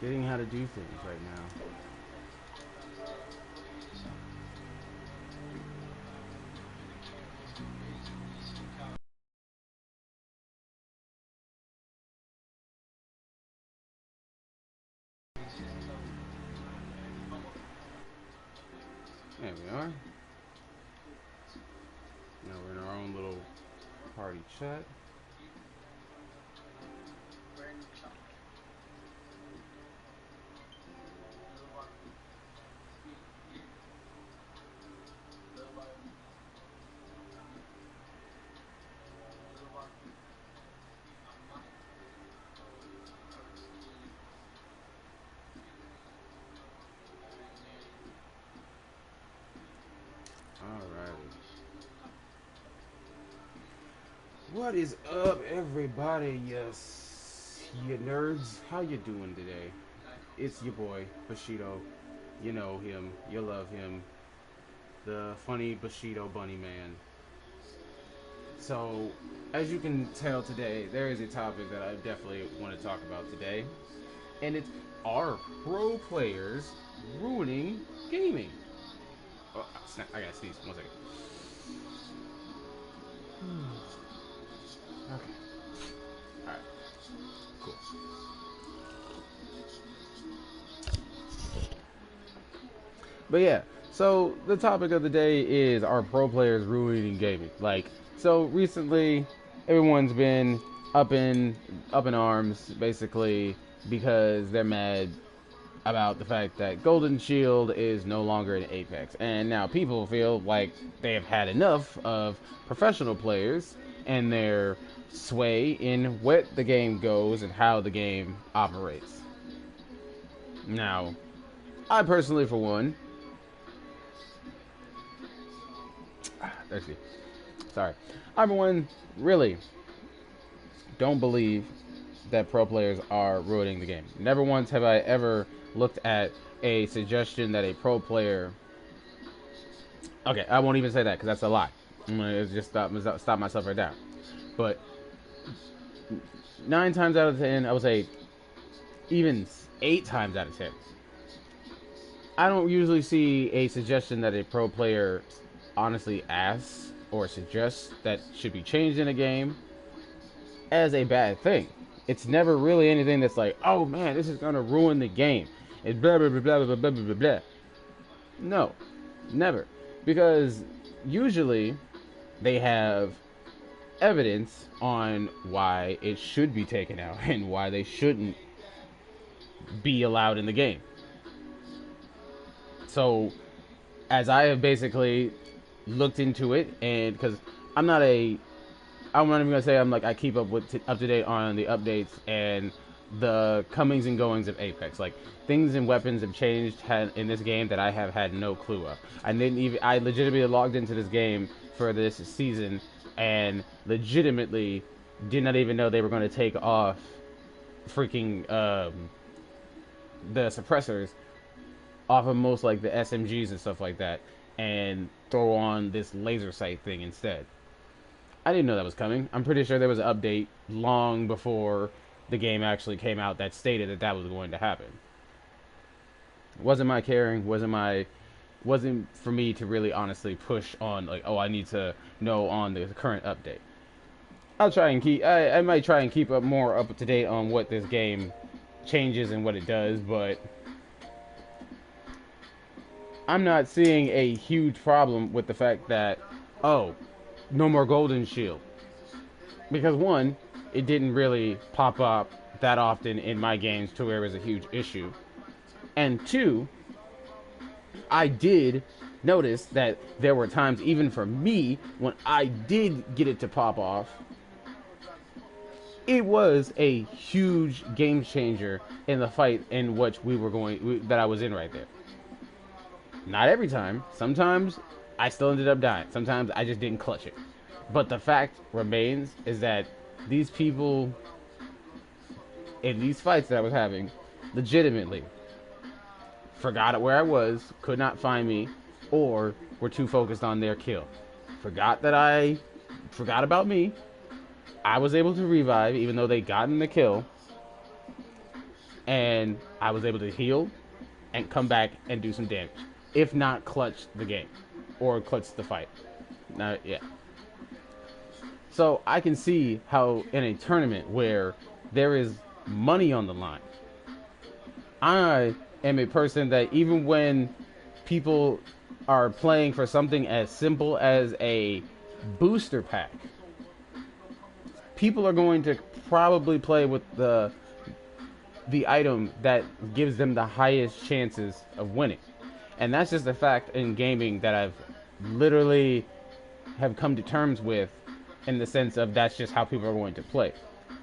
Getting how to do things right now. There we are. Now we're in our own little party chat. Alrighty. What is up, everybody? Yes, you nerds. How you doing today? It's your boy Bushido. You know him. You love him. The funny Bushido Bunny Man. So, as you can tell today, there is a topic that I definitely want to talk about today, and it's are pro players ruining gaming? Oh, snap! I gotta sneeze. 1 second. Okay. All right. Cool. But yeah, so the topic of the day is are pro players ruining gaming? Like, so recently, everyone's been up in arms basically because they're mad about the fact that Golden Shield is no longer in Apex, and now people feel like they have had enough of professional players and their sway in what the game goes and how the game operates. Now, I personally, for one, actually, sorry, I for one really don't believe that pro players are ruining the game. Never once have I ever looked at a suggestion that a pro player. Okay, I won't even say that because that's a lie. I'm gonna just stop myself right now. But 9 times out of 10, I would say even 8 times out of 10, I don't usually see a suggestion that a pro player honestly asks or suggests that should be changed in a game as a bad thing. It's never really anything that's like, oh man, this is gonna ruin the game. It's blah blah blah blah blah blah blah blah. No, never, because usually they have evidence on why it should be taken out and why they shouldn't be allowed in the game. So, as I have basically looked into it, and because I'm not a I'm not even gonna say I'm like I keep up to date on the updates and the comings and goings of Apex. Like things and weapons have changed in this game that I have had no clue of. I legitimately logged into this game for this season and legitimately did not even know they were going to take off freaking the suppressors off of most like the SMGs and stuff like that and throw on this laser sight thing instead. I didn't know that was coming. I'm pretty sure there was an update long before the game actually came out that stated that that was going to happen. It wasn't my caring, wasn't for me to really honestly push on like, oh, I need to know on the current update. I might try and keep up more up to date on what this game changes and what it does, but I'm not seeing a huge problem with the fact that, oh, no more Golden Shield. Because one, it didn't really pop up that often in my games to where it was a huge issue. And two, I did notice that there were times, even for me, when I did get it to pop off, it was a huge game changer in the fight in which that I was in right there. Not every time. Sometimes I still ended up dying. Sometimes I just didn't clutch it. But the fact remains is that these people in these fights that I was having legitimately forgot where I was, could not find me, or were too focused on their kill. Forgot about me. I was able to revive even though they gotten the kill. and I was able to heal and come back and do some damage, if not clutch the game or clutch the fight. Yeah. So I can see how in a tournament where there is money on the line, I am a person that even when people are playing for something as simple as a booster pack, people are going to probably play with the item that gives them the highest chances of winning. And that's just a fact in gaming that I've literally have come to terms with, in the sense of that's just how people are going to play.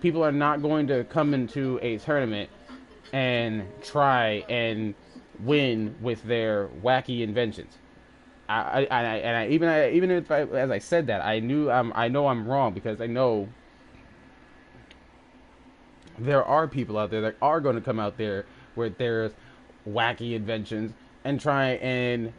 People are not going to come into a tournament and try and win with their wacky inventions. Even if as I said that, I know I'm wrong, because I know there are people out there that are going to come out there where there's wacky inventions and try and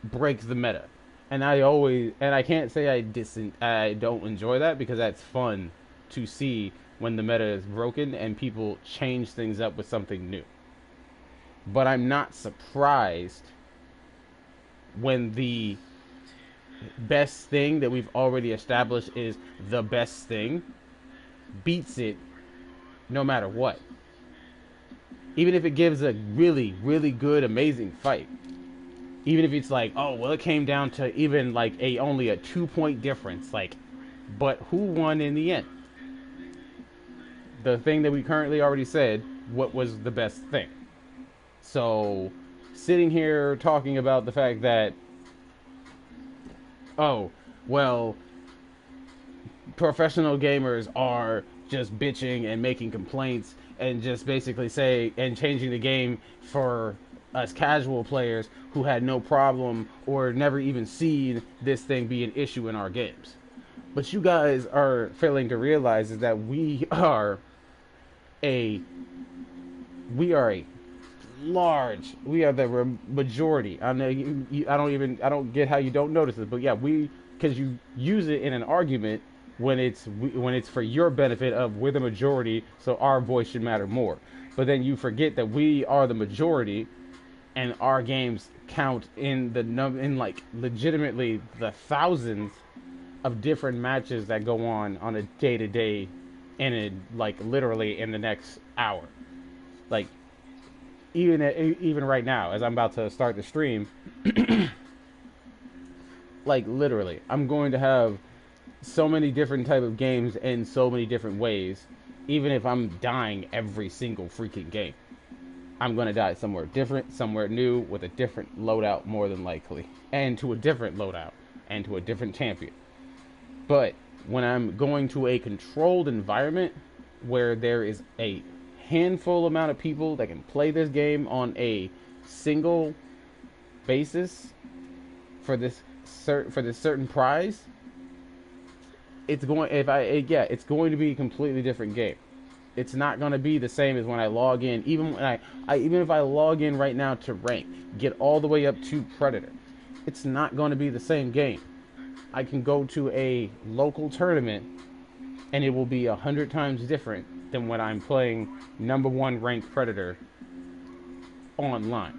break the meta. And I can't say I don't enjoy that, because that's fun to see when the meta is broken and people change things up with something new. But I'm not surprised when the best thing that we've already established is the best thing beats it no matter what. Even if it gives a really, really good, amazing fight. Even if it's like, oh, well, it came down to even like only a 2-point difference. Like, but who won in the end? The thing that we currently already said, what was the best thing? So, sitting here talking about the fact that, oh, well, professional gamers are just bitching and making complaints and just basically changing the game for us casual players who had no problem or never even seen this thing be an issue in our games. But you guys are failing to realize is that we are the majority. I know I don't get how you don't notice it, but yeah, because you use it in an argument when it's for your benefit of we're the majority, so our voice should matter more. But then you forget that we are the majority, and our games count in like legitimately the thousands of different matches that go on a day-to-day, and like literally in the next hour. Like even right now, as I'm about to start the stream, like literally, I'm going to have so many different type of games in so many different ways. Even if I'm dying every single freaking game, I'm going to die somewhere different, somewhere new, with a different loadout more than likely, and to a different loadout, and to a different champion. But when I'm going to a controlled environment where there is a handful amount of people that can play this game on a single basis for this certain prize, it's going to be a completely different game. It's not going to be the same as when I log in. Even if I log in right now to rank, get all the way up to Predator, it's not going to be the same game. I can go to a local tournament and it will be 100 times different than when I'm playing #1 ranked Predator online.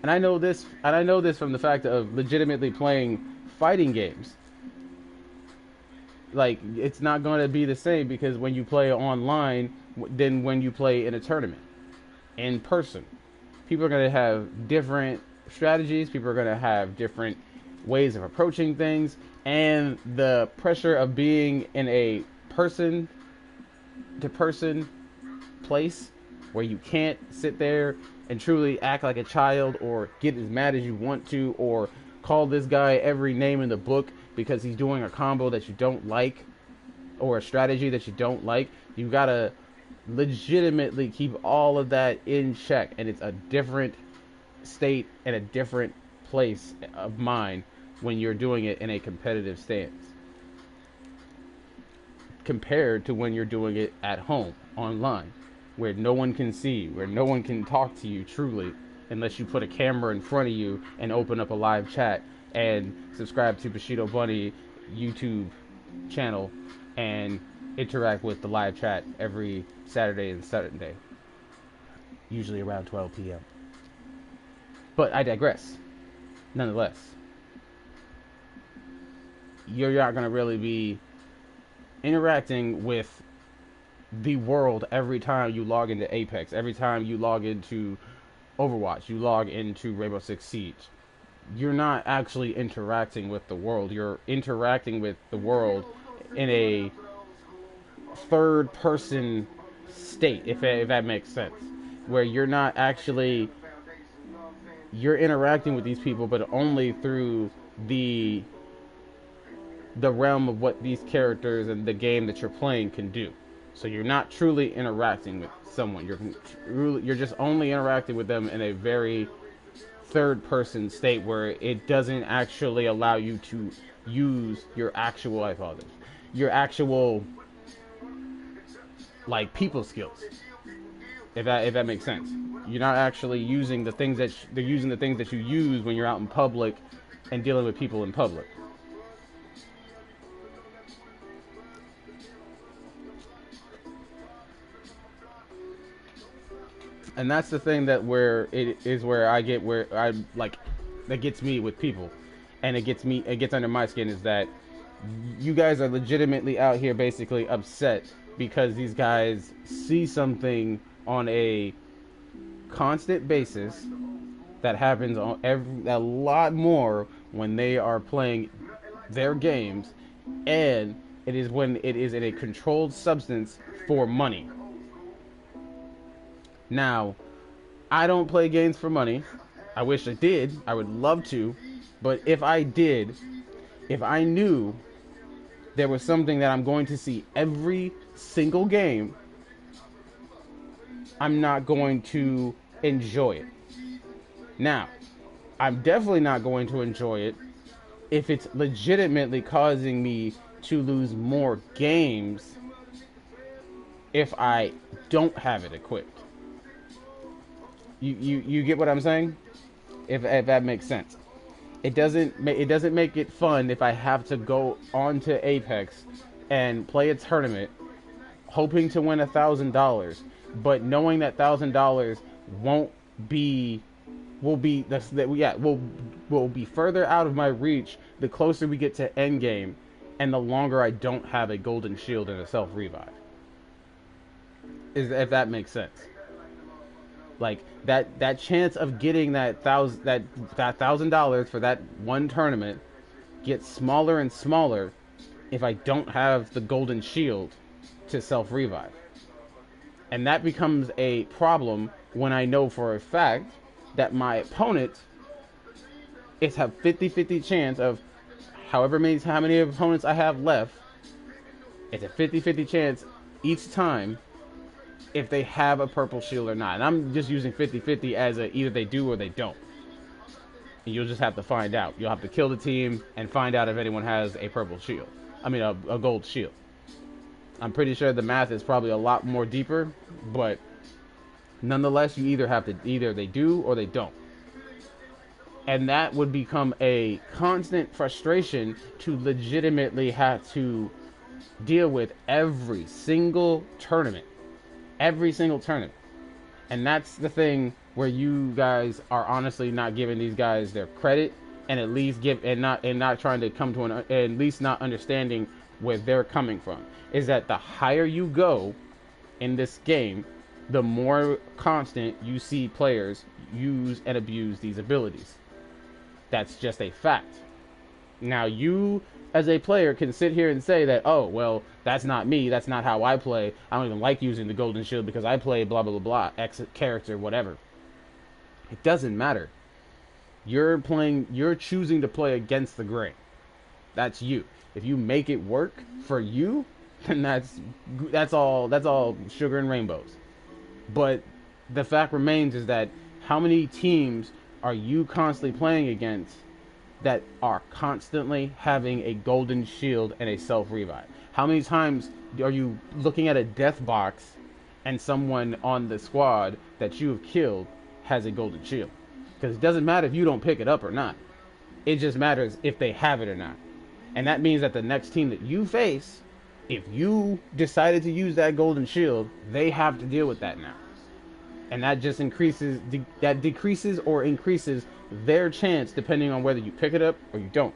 And I know this from the fact of legitimately playing fighting games. Like, it's not going to be the same, because when you play online than when you play in a tournament in person, people are going to have different strategies, people are going to have different ways of approaching things, and the pressure of being in a person to person place where you can't sit there and truly act like a child or get as mad as you want to or call this guy every name in the book because he's doing a combo that you don't like or a strategy that you don't like. You gotta legitimately keep all of that in check, and it's a different state and a different place of mind when you're doing it in a competitive stance compared to when you're doing it at home online, where no one can see, where no one can talk to you truly, unless you put a camera in front of you and open up a live chat and subscribe to Bushido Bunny YouTube channel, and interact with the live chat every Saturday and Sunday, usually around 12 p.m. But I digress. Nonetheless, you're not going to really be interacting with the world every time you log into Apex, every time you log into Overwatch, you log into Rainbow Six Siege. You're not actually interacting with the world. You're interacting with the world in a third person state, if that makes sense, where you're not actually, you're interacting with these people, but only through the realm of what these characters and the game that you're playing can do. So you're not truly interacting with someone. You're just only interacting with them in a very third person state where it doesn't actually allow you to use your actual, I apologize, your actual like people skills. If that makes sense. You're not actually using the things that they're using the things that you use when you're out in public and dealing with people in public. And that's the thing that where I get where I like that gets me with people, and it gets under my skin, is that you guys are legitimately out here basically upset because these guys see something on a constant basis that happens on a lot more when they are playing their games, and it is when it is in a controlled substance for money. Now, I don't play games for money. I wish I did. I would love to. But if I did, if I knew there was something that I'm going to see every single game, I'm not going to enjoy it. Now, I'm definitely not going to enjoy it if it's legitimately causing me to lose more games if I don't have it equipped. You get what I'm saying? If that makes sense. It doesn't make it fun if I have to go onto Apex and play a tournament hoping to win $1,000, but knowing that $1,000 will be further out of my reach the closer we get to end game, and the longer I don't have a golden shield and a self revive. If that makes sense. Like that chance of getting that $1,000 for that one tournament gets smaller and smaller if I don't have the golden shield to self revive. And that becomes a problem when I know for a fact that my opponent is a 50-50 chance of how many opponents I have left. It's a 50-50 chance each time if they have a purple shield or not. And I'm just using 50-50 as a either they do or they don't. And you'll just have to find out. You'll have to kill the team and find out if anyone has a purple shield. I mean, a gold shield. I'm pretty sure the math is probably a lot more deeper, but nonetheless, you either they do or they don't. And that would become a constant frustration to legitimately have to deal with every single tournament. Every single tournament. And that's the thing where you guys are honestly not giving these guys their credit, and at least not trying to come to at least not understanding where they're coming from. Is that the higher you go in this game, the more constant you see players use and abuse these abilities. That's just a fact. Now you as a player can sit here and say that, oh, well, that's not me, that's not how I play, I don't even like using the golden shield because I play blah blah blah blah, X character, whatever. It doesn't matter. You're choosing to play against the grain. That's you. If you make it work for you, then that's all sugar and rainbows. But the fact remains is that how many teams are you constantly playing against that are constantly having a golden shield and a self-revive? How many times are you looking at a death box and someone on the squad that you have killed has a golden shield? Because it doesn't matter if you don't pick it up or not. It just matters if they have it or not. And that means that the next team that you face If you decided to use that golden shield, they have to deal with that now. And that just that decreases or increases their chance depending on whether you pick it up or you don't.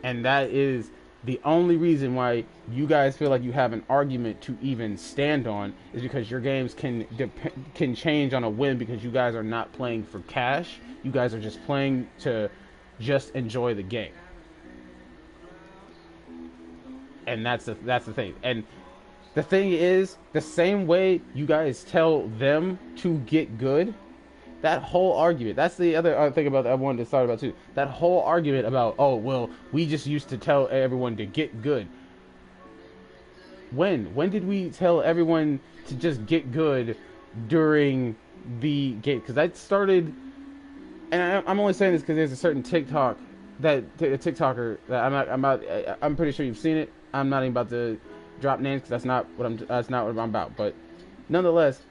And that is the only reason why you guys feel like you have an argument to even stand on, is because your games can change on a whim, because you guys are not playing for cash. You guys are just playing to just enjoy the game. And that's the thing. And the thing is, the same way you guys tell them to get good, that whole argument, that's the other thing about that I wanted to start about too. That whole argument about, oh, well, we just used to tell everyone to get good. When did we tell everyone to just get good during the game? Because that started, and I'm only saying this because there's a certain TikTok, a TikToker that I'm pretty sure you've seen it. I'm not even about to drop names because that's not what I'm about. But nonetheless,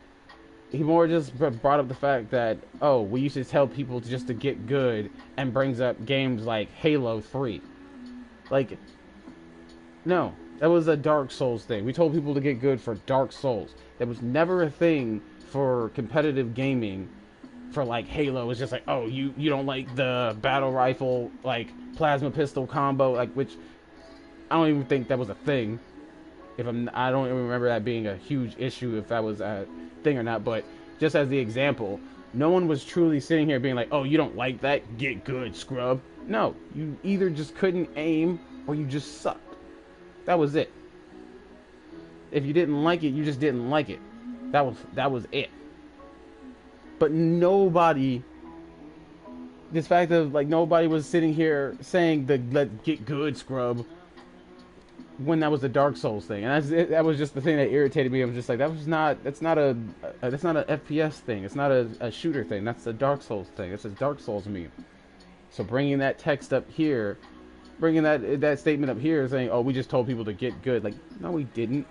he more just brought up the fact that, oh, we used to tell people just to get good, and brings up games like Halo 3. Like, no, that was a Dark Souls thing. We told people to get good for Dark Souls. That was never a thing for competitive gaming for like Halo. It's just like, oh, you don't like the battle rifle, like plasma pistol combo, like, which I don't even think that was a thing. I don't even remember that being a huge issue, if that was a thing or not. But just as the example, no one was truly sitting here being like, oh, you don't like that? Get good, scrub. No, you either just couldn't aim or you just sucked. That was it. If you didn't like it, you just didn't like it. That was it. But nobody, this fact of like nobody was sitting here saying the let's get good, scrub, when that was the Dark Souls thing. And that was just the thing that irritated me. I was just like, that's not an FPS thing. It's not a shooter thing. That's a Dark Souls thing. It's a Dark Souls meme. So bringing that text up here, bringing that statement up here, saying, oh, we just told people to get good. Like, no, we didn't.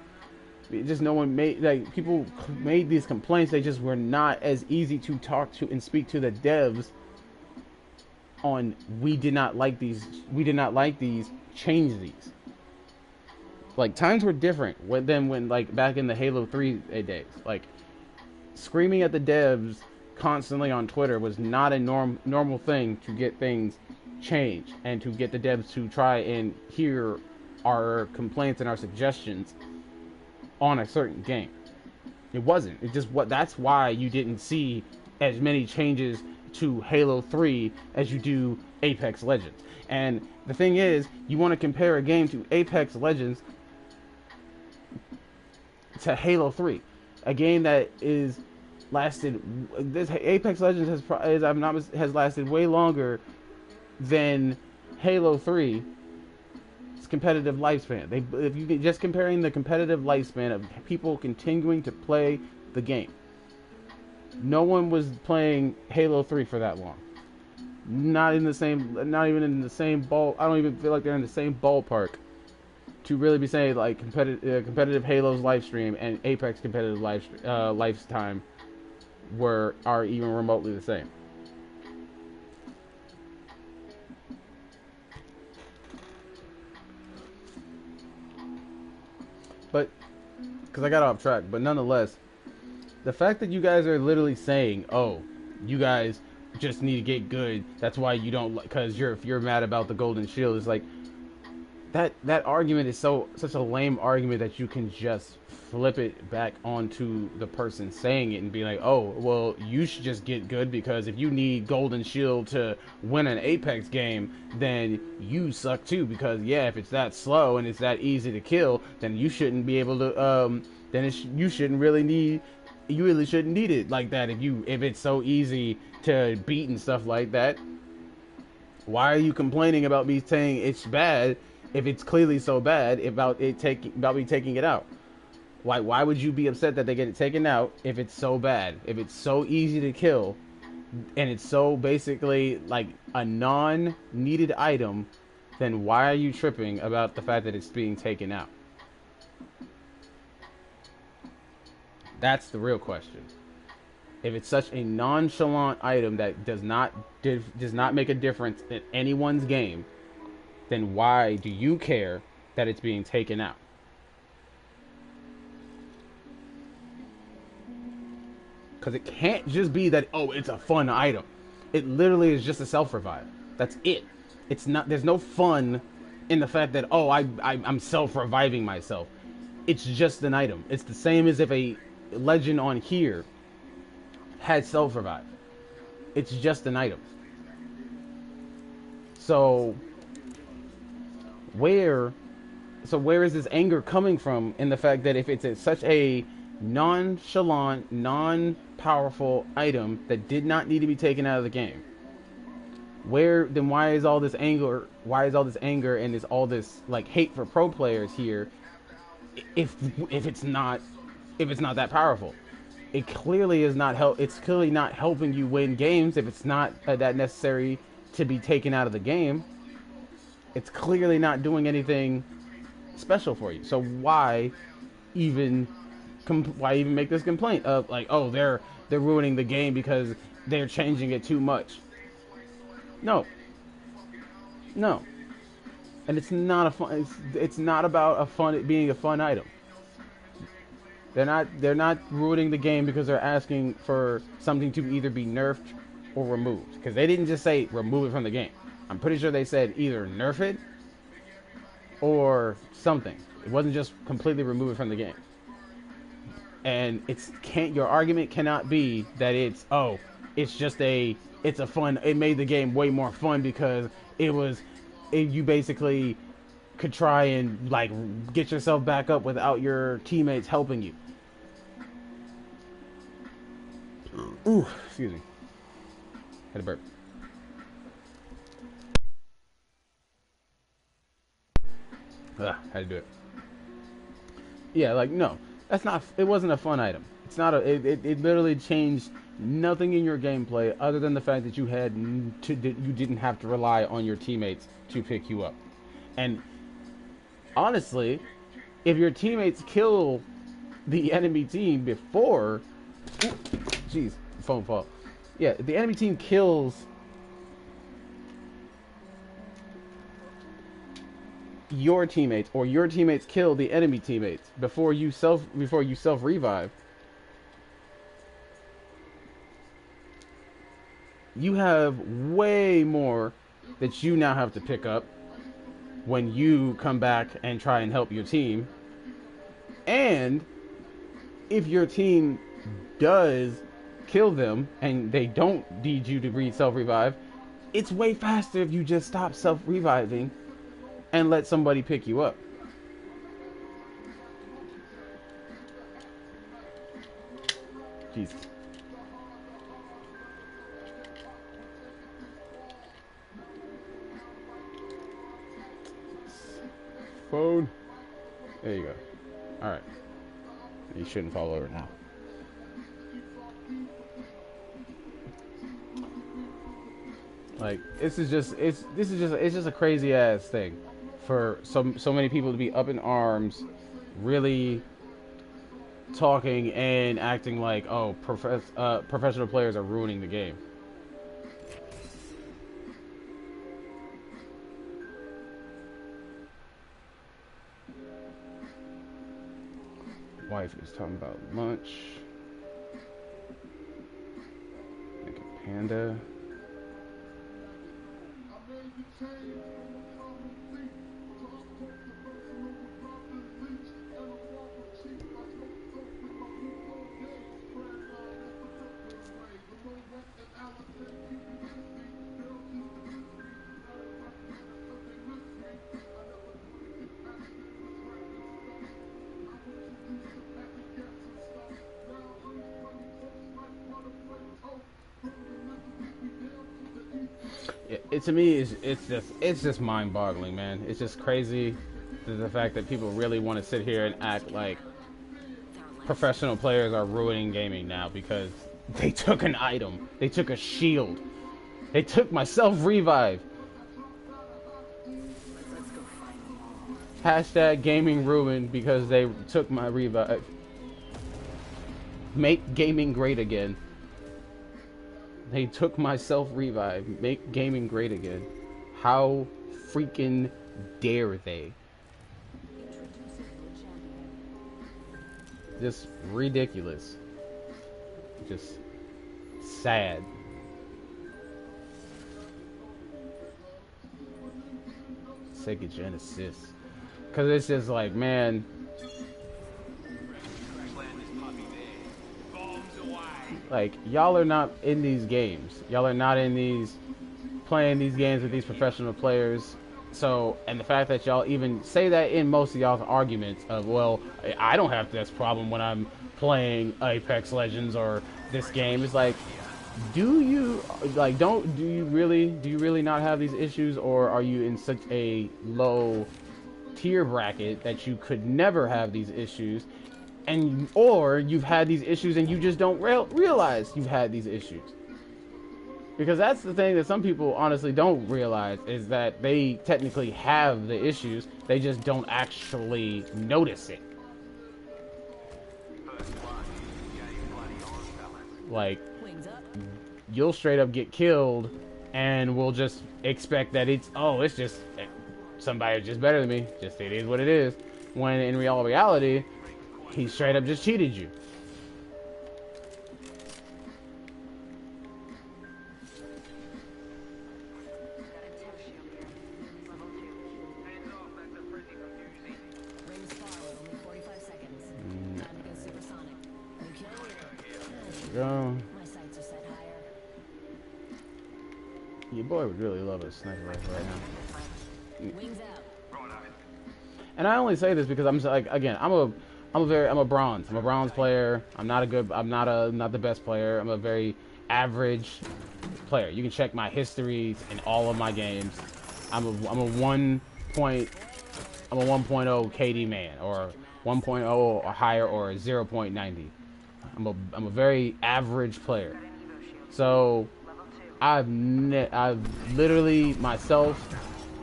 Just no one made, like, people made these complaints. They just were not as easy to talk to and speak to the devs on. We did not like these. Change these. Like, times were different when like back in the Halo 3 days. Like, screaming at the devs constantly on Twitter was not a normal thing to get things changed, and to get the devs to try and hear our complaints and our suggestions on a certain game. It wasn't. It just that's why you didn't see as many changes to Halo 3 as you do Apex Legends. And the thing is, you want to compare a game to Apex Legends to Halo 3, a game that is lasted. This Apex Legends has lasted way longer than Halo 3's competitive lifespan. If you just comparing the competitive lifespan of people continuing to play the game, no one was playing Halo 3 for that long. Not even in the same ball. I don't even feel like they're in the same ballpark to really be saying like competitive Halo's live stream and Apex competitive lifetime are even remotely the same. But because I got off track, but nonetheless, the fact that you guys are literally saying, oh, you guys just need to get good, that's why you don't like, because you're mad about the golden shield, is like, that argument is such a lame argument that you can just flip it back onto the person saying it and be like, oh, well, you should just get good, because if you need golden shield to win an Apex game, then you suck too, because yeah, if it's that slow and it's that easy to kill, then you shouldn't be able to you really shouldn't need it like that. If it's so easy to beat and stuff like that, why are you complaining about me saying it's bad if it's clearly so bad about me taking it out? Why would you be upset that they get it taken out if it's so bad? If it's so easy to kill and it's so basically like a non-needed item, then why are you tripping about the fact that it's being taken out? That's the real question. If it's such a nonchalant item that does not make a difference in anyone's game, then why do you care that it's being taken out. Because it can't just be that, oh, it's a fun item. It literally is just a self-revive. That's it. It's not. There's no fun in the fact that, oh, I'm self-reviving myself. It's just an item. It's the same as if a legend on here had self-revive. It's just an item. So where is this anger coming from in the fact that if it's such a nonchalant, non-powerful item that did not need to be taken out of the game, why is all this anger? Why is all this anger and is all this like hate for pro players here? If it's not that powerful, it clearly is not help. It's clearly not helping you win games if it's not that necessary to be taken out of the game. It's clearly not doing anything special for you. So why even make this complaint of like, oh, they're ruining the game because they're changing it too much? No, and it's not a fun. It's not about it being a fun item. They're not ruining the game because they're asking for something to either be nerfed or removed. Because they didn't just say remove it from the game. I'm pretty sure they said either nerf it or something. It wasn't just completely remove it from the game. And your argument cannot be that it's a fun. It made the game way more fun because you basically could try and like get yourself back up without your teammates helping you. Ooh, excuse me. Had a burp. Had to do it. Yeah, like no, that's not. It wasn't a fun item. It's not a. It literally changed nothing in your gameplay other than the fact that you didn't have to rely on your teammates to pick you up. And honestly, if your teammates kill the enemy team before, jeez, phone fall. Yeah, if the enemy team kills your teammates or your teammates kill the enemy teammates before you self revive, you have way more that you now have to pick up when you come back and try and help your team. And if your team does kill them and they don't need you to self-revive, it's way faster if you just stop self-reviving and let somebody pick you up. Jesus. Phone. There you go. Alright. You shouldn't fall over now. Like, this is just a crazy ass thing for so many people to be up in arms, really talking and acting like, oh, professional players are ruining the game. Wife is talking about lunch. Make a panda. To me, it's just mind-boggling, man. It's just crazy the fact that people really want to sit here and act like professional players are ruining gaming now because they took an item, they took a shield, they took my self-revive. Hashtag gaming ruined because they took my revive. Make gaming great again. They took my self-revive. Make gaming great again. How freaking dare they? Just ridiculous. Just sad. Sega Genesis. Because it's just like, man. Like, y'all are not in these games. Y'all are not in these, playing these games with these professional players. So, and the fact that y'all even say that in most of y'all's arguments of, well, I don't have this problem when I'm playing Apex Legends or this game. It's like, do you really not have these issues, or are you in such a low tier bracket that you could never have these issues, and or you've had these issues and you just don't realize you've had these issues? Because that's the thing that some people honestly don't realize, is that they technically have the issues, they just don't actually notice it. Like, you'll straight up get killed and we'll just expect that it's just somebody's just better than me, just it is what it is, when in reality he straight up just cheated you. Go. Your boy would really love a sniper rifle right now. And I only say this because I'm like, again, I'm a bronze player. I'm not the best player. I'm a very average player. You can check my histories in all of my games. I'm a 1.0 KD man, or 1.0 or higher, or 0.90. I'm a very average player. So I've literally myself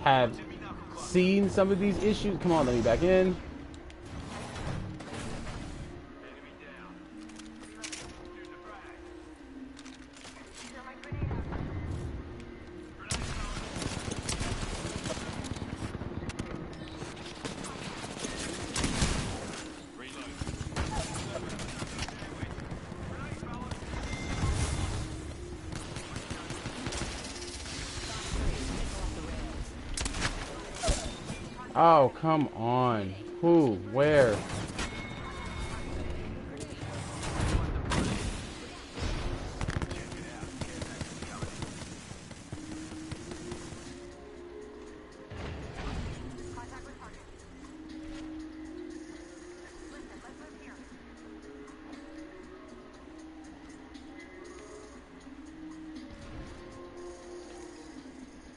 have seen some of these issues. Come on, let me back in. Oh, come on. Who? Where?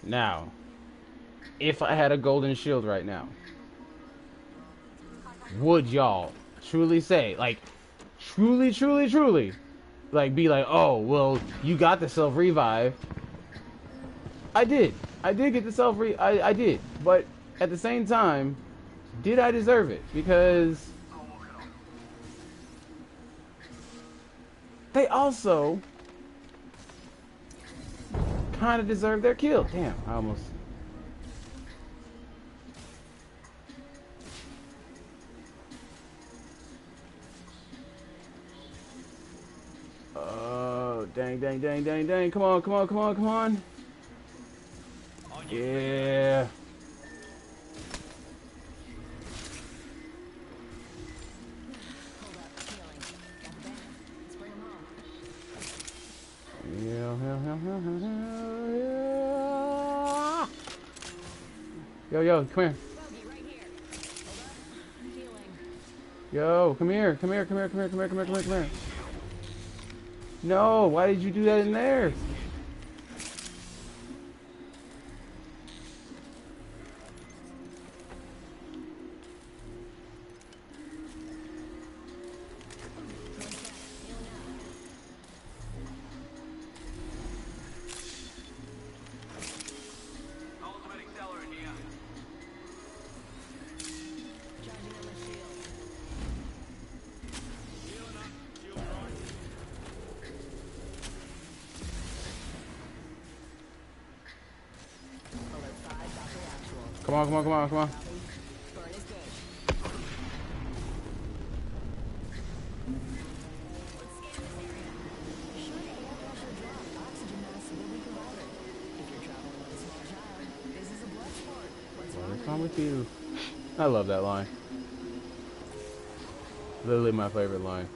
Now, if I had a golden shield right now, would y'all truly say, like, truly, like, be like, oh, well, you got the self-revive? I did get the self-revive, I did, but at the same time, did I deserve it? Because they also kind of deserve their kill. Damn, I almost... Oh, dang. Come on. Yeah. Yeah. Yo, come here. Yo, come here. No, why did you do that in there? Come on. pew. I love that line. Literally my favorite line.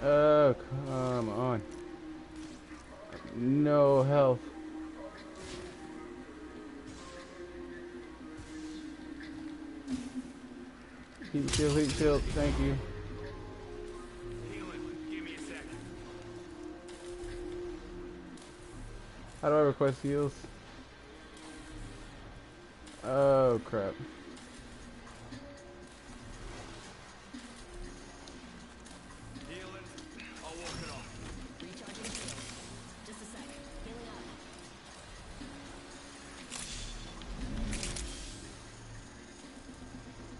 Oh, come on. No health. Heat shield, thank you. Give me a second. How do I request heals? Oh, crap. Healing. I'll walk it off. Recharging shield. Just a second. Healing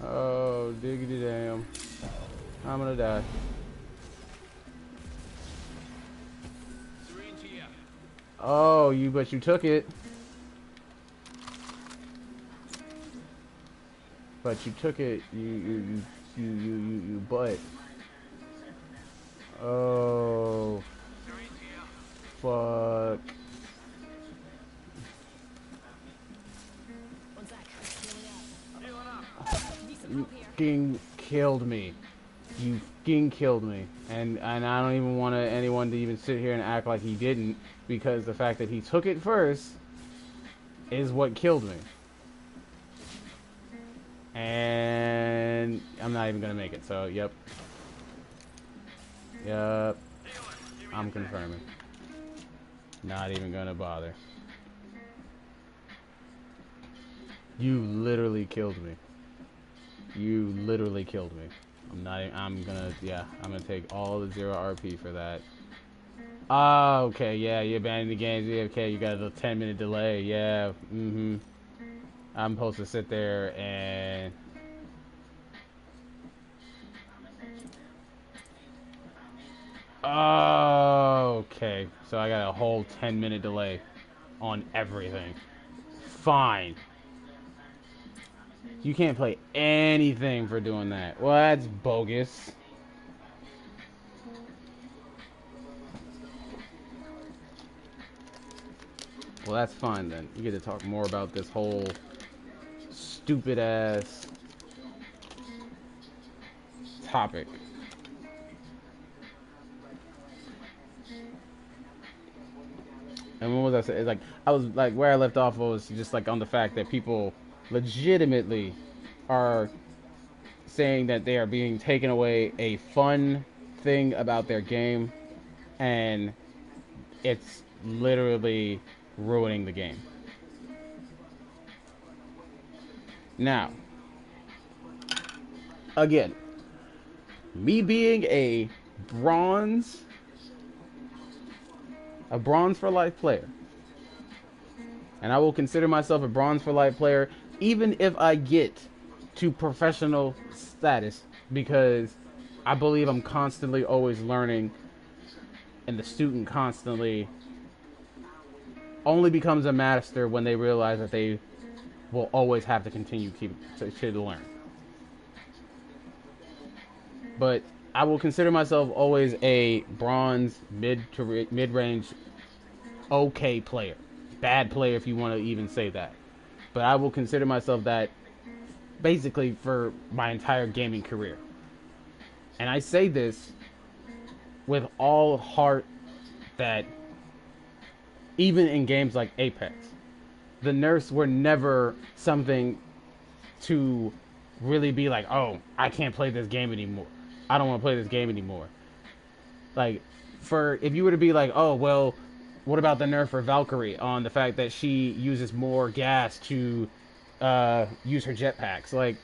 up. Oh, diggity damn. I'm gonna die. Syringe here. Oh, but you took it. But you took it, you butt. Oh, Syringe here. fuck. One sec. Healing Healing up. up. Need some You help here. fucking killed me. You fucking killed me. And I don't even want anyone to even sit here and act like he didn't, because the fact that he took it first is what killed me. And I'm not even gonna make it, so yep. Yep. I'm confirming. Not even gonna bother. You literally killed me. You literally killed me. I'm gonna take all the 0 RP for that. Oh, okay, yeah, you abandoned the game. Yeah, okay, you got a 10-minute delay. Yeah, I'm supposed to sit there and... Oh, okay. So I got a whole 10-minute delay on everything. Fine. You can't play anything for doing that. Well, that's bogus. Well, that's fine then. We get to talk more about this whole stupid ass topic. And what was I saying? It's like I was like where I left off was just like on the fact that people legitimately are saying that they are being taken away a fun thing about their game, and it's literally ruining the game. Now, again, me being a bronze for life player, and I will consider myself a bronze for life player even if I get to professional status, because I believe I'm constantly always learning, and the student constantly only becomes a master when they realize that they will always have to continue to learn. But I will consider myself always a bronze mid-range okay player. Bad player if you want to even say that. But I will consider myself that basically for my entire gaming career. And I say this with all heart that even in games like Apex, the nerfs were never something to really be like, oh, I can't play this game anymore. I don't want to play this game anymore. Like, if you were to be like, oh, well, what about the nerf for Valkyrie on the fact that she uses more gas to use her jetpacks? Like,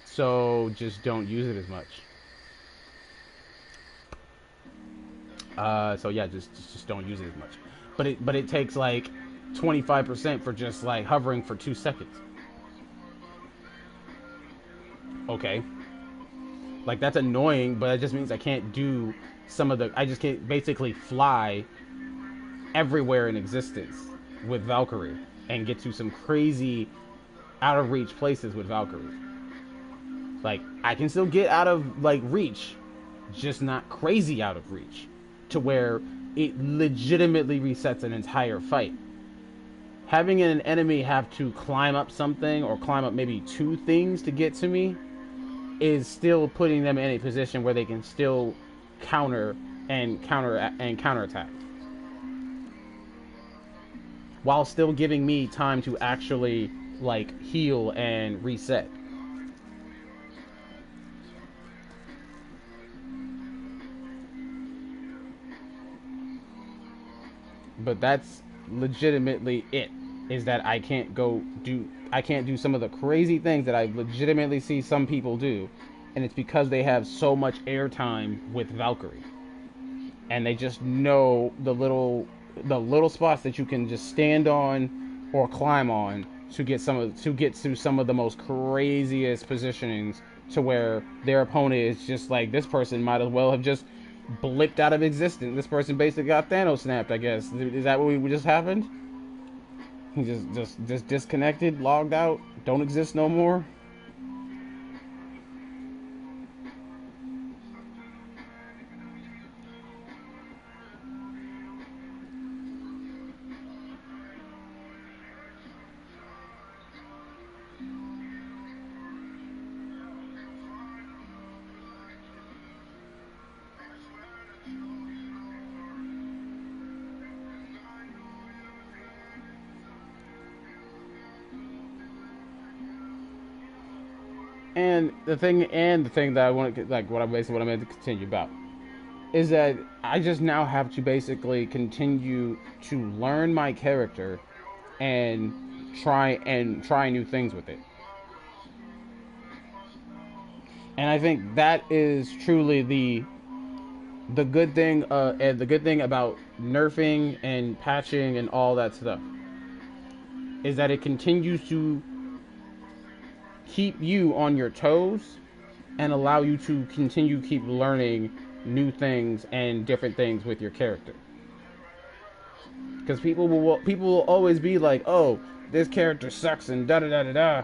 so just don't use it as much. So yeah, just don't use it as much. But it takes like 25% for just like hovering for 2 seconds. Okay. Like, that's annoying, but it just means I can't do I just can't basically fly everywhere in existence with Valkyrie and get to some crazy out of reach places with Valkyrie. Like, I can still get out of like reach, just not crazy out of reach to where it legitimately resets an entire fight. having an enemy have to climb up something or climb up maybe two things to get to me is still putting them in a position where they can still counterattack while still giving me time to actually like heal and reset. But that's legitimately it, is that I can't do some of the crazy things that I legitimately see some people do, and it's because they have so much airtime with Valkyrie and they just know the little spots that you can just stand on or climb on to get to some of the most craziest positionings, to where their opponent is just like, this person might as well have just blipped out of existence. This person basically got Thanos snapped, I guess. Is that what just happened? He just disconnected, logged out, don't exist no more. And the thing that I want to, like, what I'm going to continue about is that I just now have to basically continue to learn my character and try new things with it. And I think that is truly the good thing, and the good thing about nerfing and patching and all that stuff, is that it continues to keep you on your toes and allow you to keep learning new things and different things with your character. Because people will always be like, oh, this character sucks and da da da da da.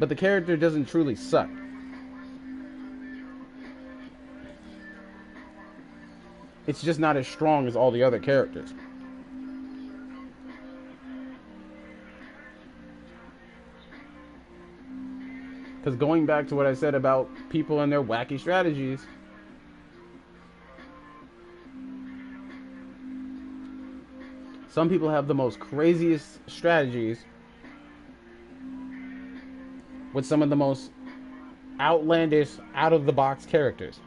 But the character doesn't truly suck. It's just not as strong as all the other characters. Because going back to what I said about people and their wacky strategies, some people have the most craziest strategies with some of the most outlandish, out of the box characters.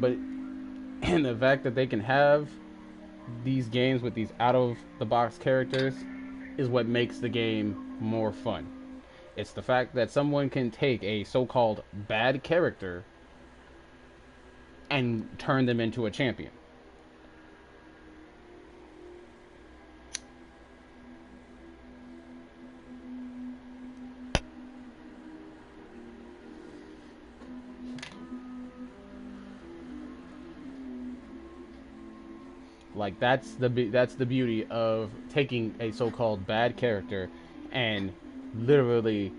But and the fact that they can have these games with these out of the box characters is what makes the game more fun. It's the fact that someone can take a so-called bad character and turn them into a champion. Like, that's the beauty of taking a so-called bad character and literally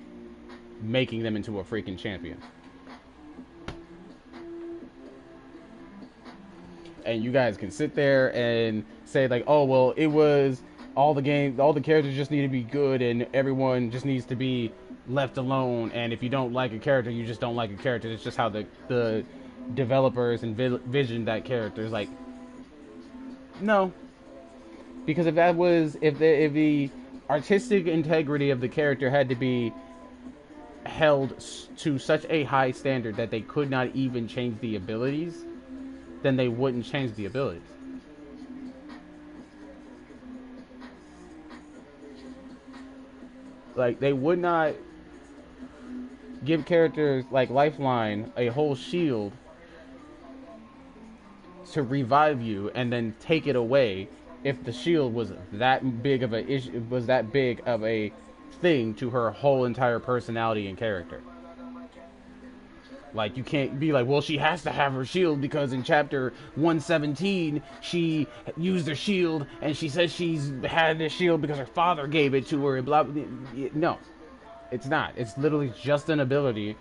making them into a freaking champion. And you guys can sit there and say like, oh well, it was all the characters just need to be good and everyone just needs to be left alone, and if you don't like a character, you just don't like a character. It's just how the developers envisioned that character. It's like, no, because if the artistic integrity of the character had to be held to such a high standard that they could not even change the abilities, then they wouldn't change the abilities. Like, they would not give characters like Lifeline a whole shield to revive you and then take it away if the shield was that big of a issue, was that big of a thing to her whole entire personality and character. Like, you can't be like, well, she has to have her shield because in chapter 117 she used her shield and she says she's had this shield because her father gave it to her and blah, blah, blah. No, it's not. It's literally just an ability,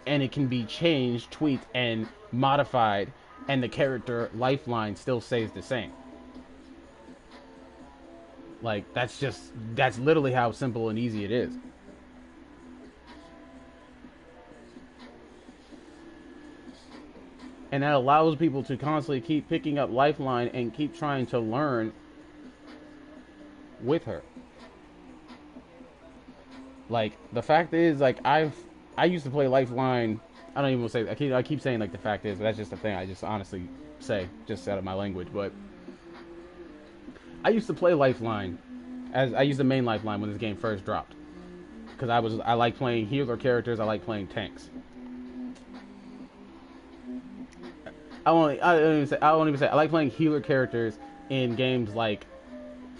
and it can be changed, tweaked, and modified, and the character lifeline still stays the same. Like, that's literally how simple and easy it is. And that allows people to constantly keep picking up lifeline and keep trying to learn with her. Like, the fact is, like, I used to play lifeline. I don't even say, I keep saying like the fact is, but that's just the thing I just honestly say just out of my language. But I used to play lifeline as I used the main lifeline when this game first dropped, because I like playing healer characters. I like playing tanks. I won't even say I like playing healer characters in games like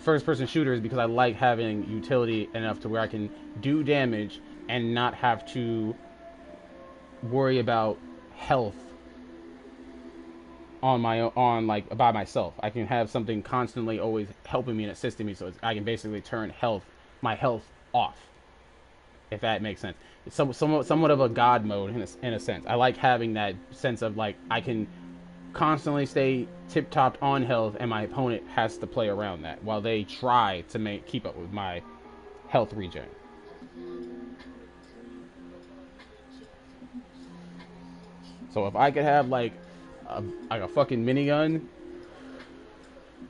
first-person shooters, because I like having utility enough to where I can do damage and not have to worry about health on my on like by myself. I can have something constantly always helping me and assisting me, so I can basically turn my health off, if that makes sense. It's somewhat of a god mode in a sense. I like having that sense of like I can constantly stay tip-topped on health, and my opponent has to play around that while they try to keep up with my health regen. So if I could have like a fucking minigun,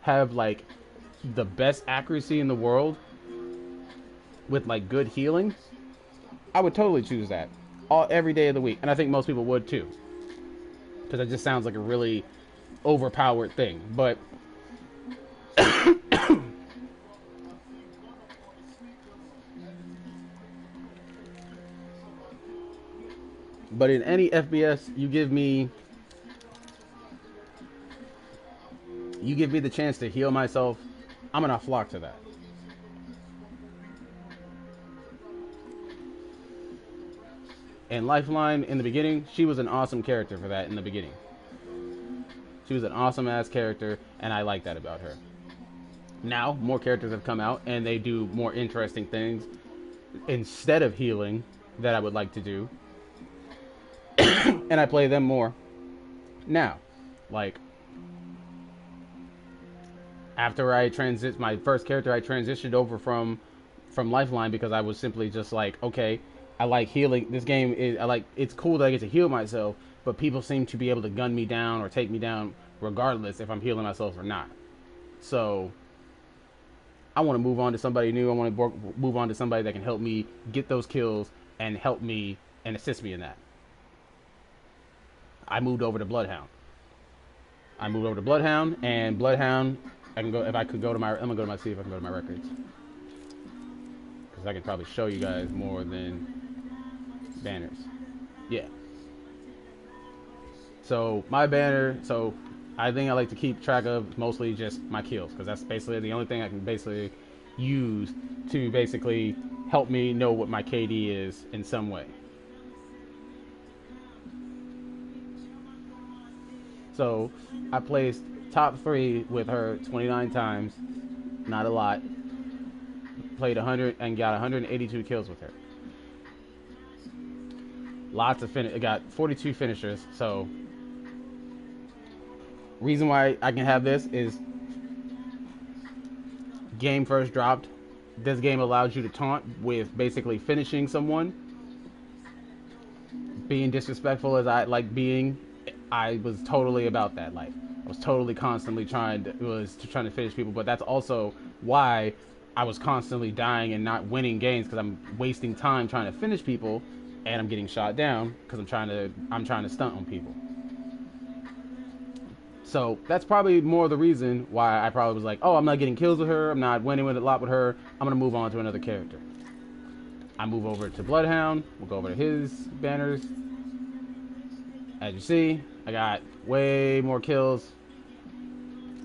have like the best accuracy in the world with like good healing, I would totally choose that every day of the week, and I think most people would too, because it just sounds like a really overpowered thing. But but in any FPS, you give me the chance to heal myself, I'm gonna flock to that. And Lifeline in the beginning, she was an awesome character for that in the beginning. She was an awesome ass character, and I like that about her. Now, more characters have come out, and they do more interesting things instead of healing that I would like to do. And I play them more now. Like, after my first character, I transitioned over from Lifeline, because I was simply just like, okay, I like healing. This game is, it's cool that I get to heal myself, but people seem to be able to gun me down or take me down regardless if I'm healing myself or not. So I want to move on to somebody new. I want to move on to somebody that can help me get those kills and help me and assist me in that. I moved over to Bloodhound. And Bloodhound, I can go, if I could go to my, I'm gonna go to see if I can go to my records, because I can probably show you guys more than banners. Yeah. So my banner, I think I like to keep track of mostly just my kills, because that's basically the only thing I can basically use to basically help me know what my KD is in some way. So I placed top 3 with her 29 times, not a lot. Played 100 and got 182 kills with her. Lots of I got 42 finishers. So reason why I can have this is game first dropped. This game allows you to taunt with basically finishing someone. Being disrespectful as I like being, I was totally about that life. I was totally constantly trying to finish people, but that's also why I was constantly dying and not winning games, because I'm wasting time trying to finish people, and I'm getting shot down because I'm trying to stunt on people. So that's probably more of the reason why I probably was like, oh, I'm not getting kills with her, I'm not winning with a lot with her, I'm gonna move on to another character. I move over to Bloodhound. We'll go over to his banners. As you see, I got way more kills.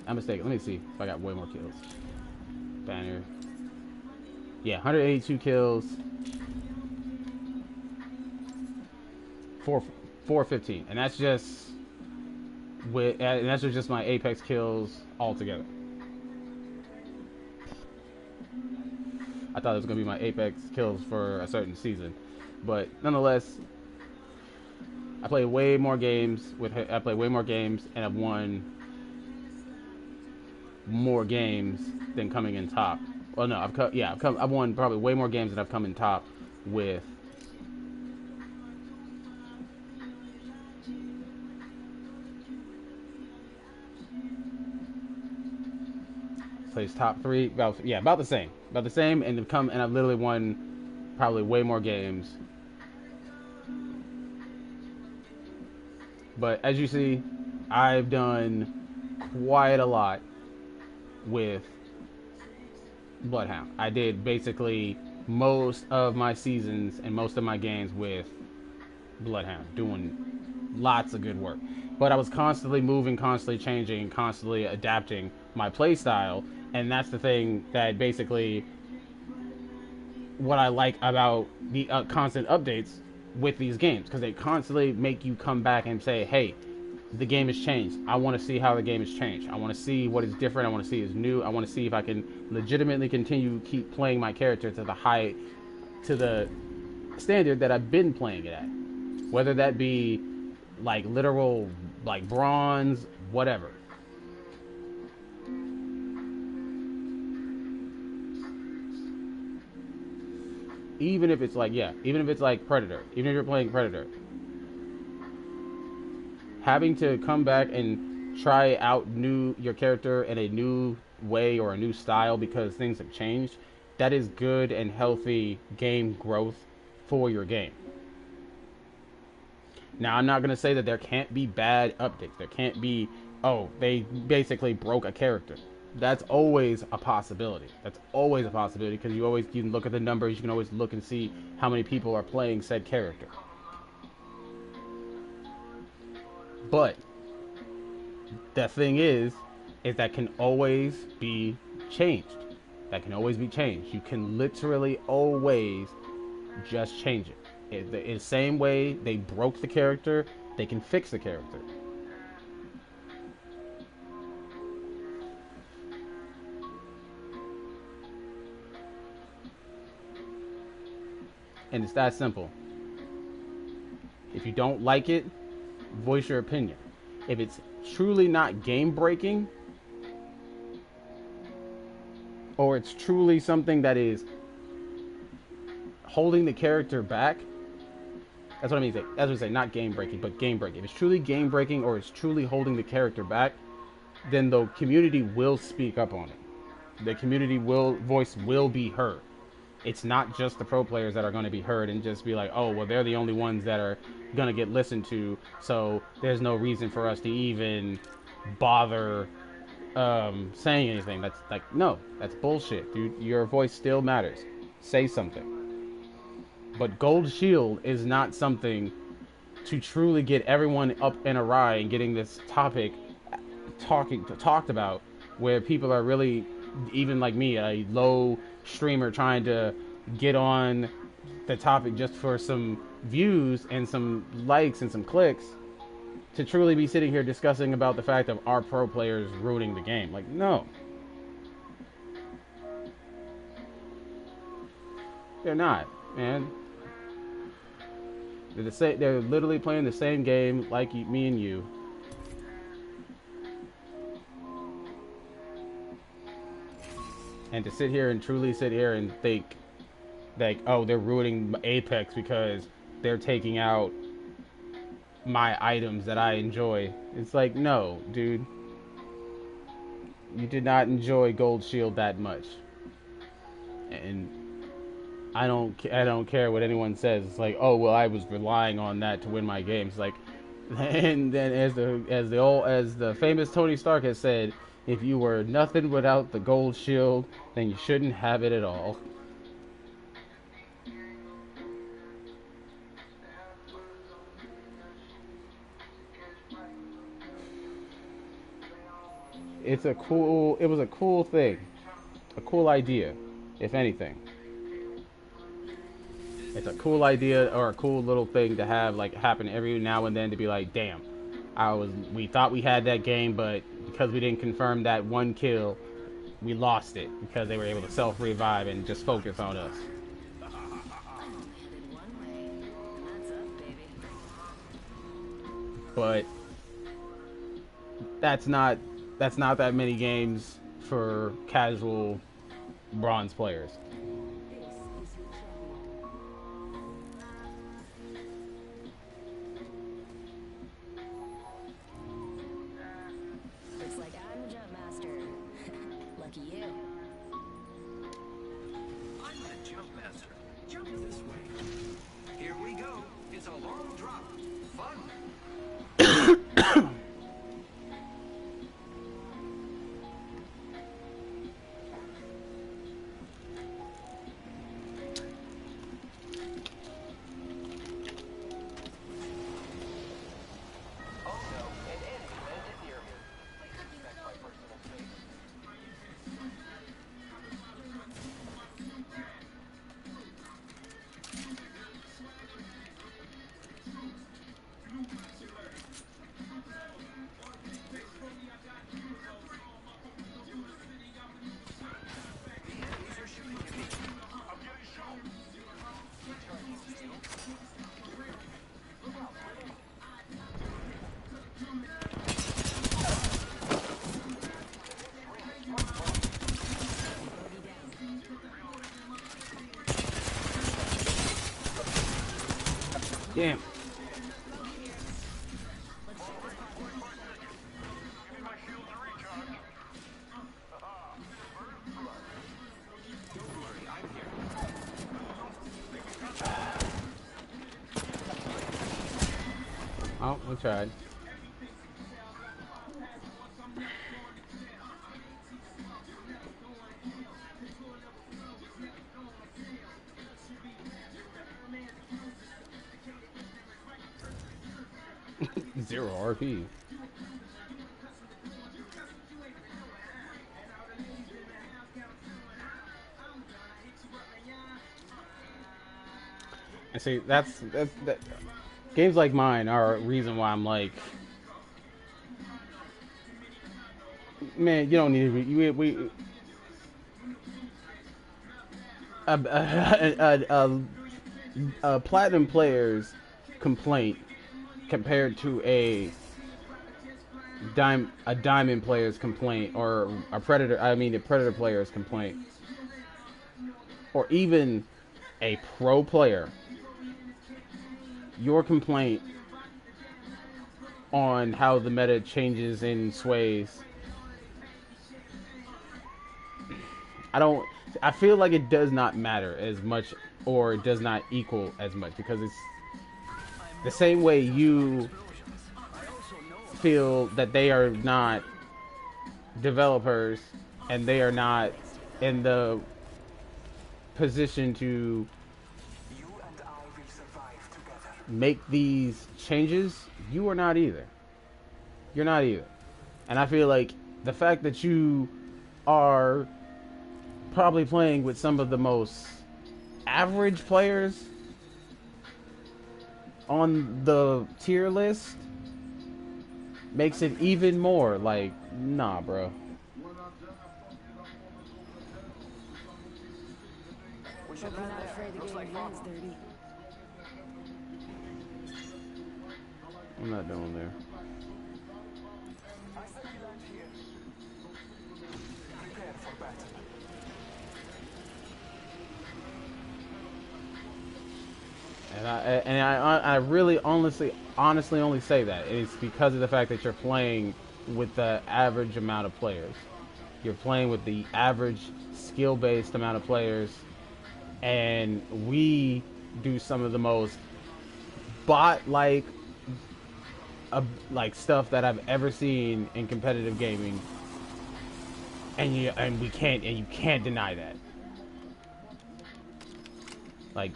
I'm mistaken. Let me see if I got way more kills. Banner. Yeah, 182 kills. 4 415, and that's just and that's just my Apex kills altogether. I thought it was gonna be my Apex kills for a certain season, but nonetheless, I play way more games and I've won more games than coming in top. Well, no, I've won probably way more games than I've come in top with. Plays top three, about the same, and I've literally won probably way more games. But as you see, I've done quite a lot with Bloodhound. I did basically most of my seasons and most of my games with Bloodhound, doing lots of good work. But I was constantly moving, constantly changing, constantly adapting my play style, and that's the thing that basically what I like about the constant updates with these games, because they constantly make you come back and say, hey, the game has changed. I want to see how the game has changed. I want to see what is different. I want to see is new. I want to see if I can legitimately keep playing my character to the standard that I've been playing it at. Whether that be like literal, like bronze, whatever. Even if it's like Predator, even if you're playing Predator, having to come back and try out your character in a new way or a new style because things have changed, that is good and healthy game growth for your game. Now, I'm not going to say that there can't be bad updates. There can't be, oh, they basically broke a character. That's always a possibility. That's always a possibility because you can look at the numbers. You can always look and see how many people are playing said character. But the thing is that can always be changed. That can always be changed. You can literally always just change it. In the same way they broke the character, they can fix the character. And it's that simple. If you don't like it, voice your opinion. If it's truly not game breaking, or it's truly something that is holding the character back, that's what I mean. That's what I say, not game breaking, but game breaking. If it's truly game breaking or it's truly holding the character back, then the community will speak up on it. The community voice will be heard. It's not just the pro players that are going to be heard and just be like, oh, well, they're the only ones that are going to get listened to, so there's no reason for us to even bother saying anything. That's like, no, that's bullshit, dude. Your voice still matters. Say something. But Gold Shield is not something to truly get everyone up and awry and getting this topic talked about, where people are really, even like me, a low streamer trying to get on the topic just for some views and some likes and some clicks, to truly be sitting here discussing about the fact of our pro players ruining the game. Like, no. They're not, man. They're literally playing the same game like me and you. And to truly sit here and think like, oh, they're ruining Apex because they're taking out my items that I enjoy. It's like, no, dude. You did not enjoy Gold Shield that much. And I don't care what anyone says. It's like, oh, well, I was relying on that to win my games. Like, and then as the famous Tony Stark has said, if you were nothing without the Gold Shield, then you shouldn't have it at all. it was a cool thing, a cool idea, if anything. It's a cool idea or a cool little thing to have like happen every now and then to be like, damn, we thought we had that game, but because we didn't confirm that one kill, we lost it because they were able to self revive and just focus on us. I'm only headed one way, and that's up, baby. But that's not that many games for casual bronze players. Looks like I'm the jump master. Lucky you. I'm the jump master. Jump this way. Here we go. It's a long drop. Fun. Damn. Oh, we tried. Zero RP. And see, that's that. Games like mine are a reason why I'm like, man, you don't need to. A platinum player's complaint compared to a diamond player's complaint, or a predator player's complaint, or even a pro player, your complaint on how the meta changes and sways, I feel like it does not matter as much, or it does not equal as much, because it's the same way you feel that they are not developers and they are not in the position to make these changes. You are not either. You're not either. And I feel like the fact that you are probably playing with some of the most average players on the tier list makes it even more like, nah, bro. Hope you're not afraid to get your hands dirty. I'm not doing there. And I really honestly only say that it's because of the fact that you're playing with the average amount of players. You're playing with the average skill-based amount of players, and we do some of the most bot-like stuff that I've ever seen in competitive gaming, and you can't deny that. Like,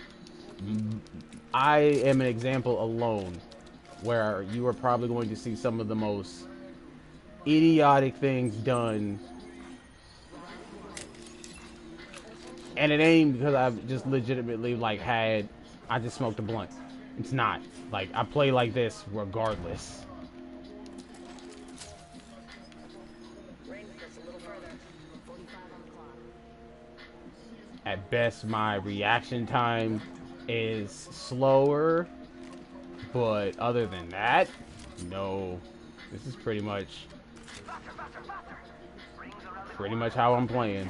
I am an example alone where you are probably going to see some of the most idiotic things done, and it ain't because I've just legitimately like had I just smoked a blunt. It's not like I play like this regardless. Ring, just a little further. 45 on the clock. At best, my reaction time is slower, but other than that, no. This is pretty much how I'm playing.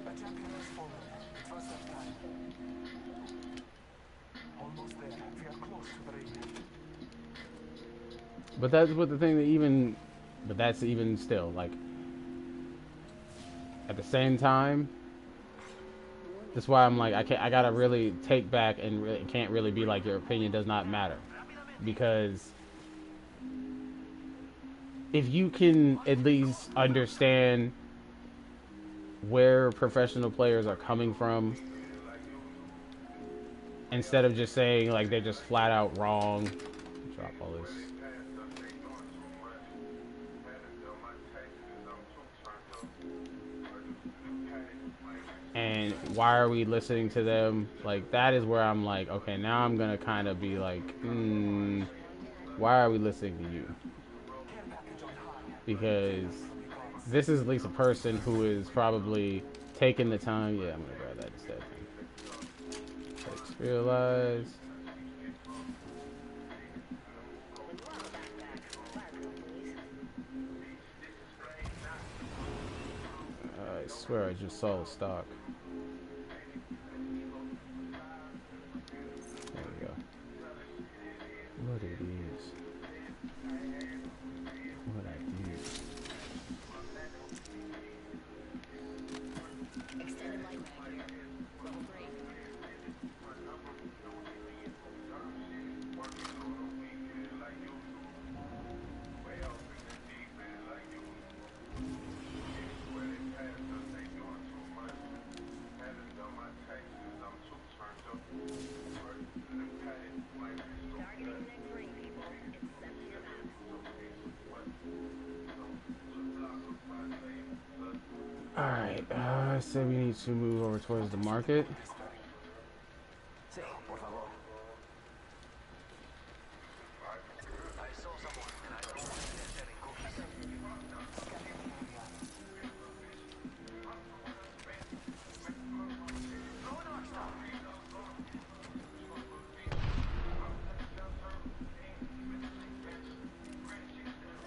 A champion has fallen. It was that time. Almost there. We are close to the ring. But that's what the thing that even, but that's even still like at the same time. That's why I'm like I gotta really take back and really, can't really be like your opinion does not matter, because if you can at least understand where professional players are coming from, instead of just saying like they're just flat out wrong. Drop all this. And why are we listening to them? Like that is where I'm like, okay, now I'm gonna kind of be like, why are we listening to you? Because this is at least a person who is probably taking the time. Yeah, I'm gonna grab that instead. Let's realize. I swear I just saw the stock. There we go. What it is. What I do. Extended light mag here. Level 3. Targeting the next ring, people. It's 7 your map. Alright, so we need to move over towards the market. Sí, por favor. I saw someone, and I don't want to get selling cookies. Scanning the area. Go North Star.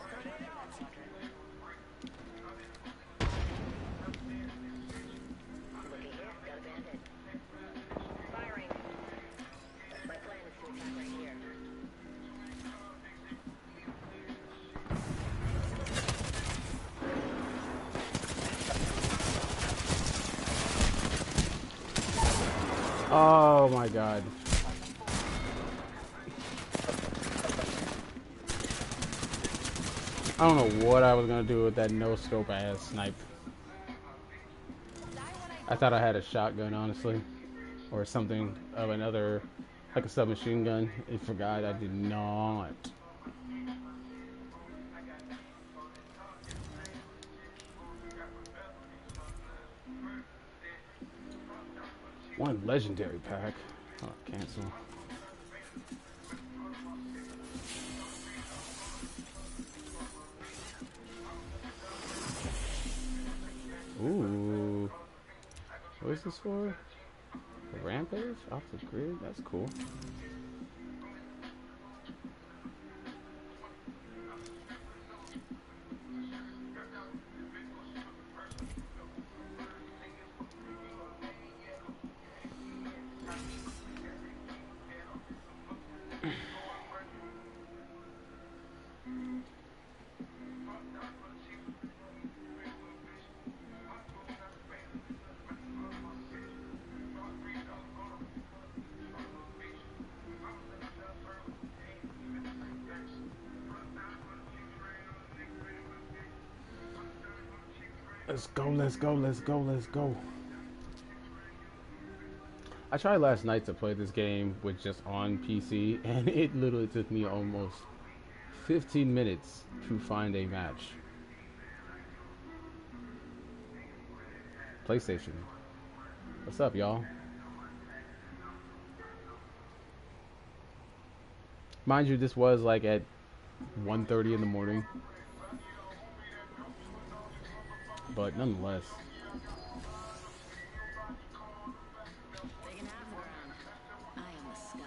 Grenade out, sucker. Looking here, got a bandit. Firing. My plan is to attack right here. Oh my god. I don't know what I was gonna do with that no scope ass snipe. I thought I had a shotgun, honestly, or something of another, like a submachine gun. I forgot I did not. One legendary pack. Oh, cancel. Ooh. What is this for? A rampage? Off the grid? That's cool. Let's go, let's go, let's go, let's go. I tried last night to play this game with just on PC, and it literally took me almost 15 minutes to find a match. PlayStation. What's up, y'all? Mind you, this was like at 1:30 in the morning, but nonetheless. Taking half the ground. Eye on the sky.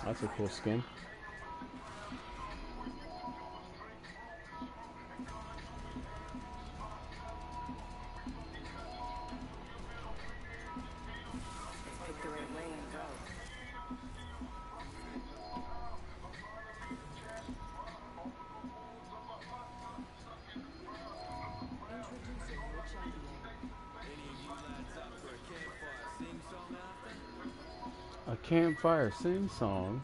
That's a cool skin. Pick the right way and go. Introducing your champion. Any of you lads up for a campfire sing song after? A campfire sing song.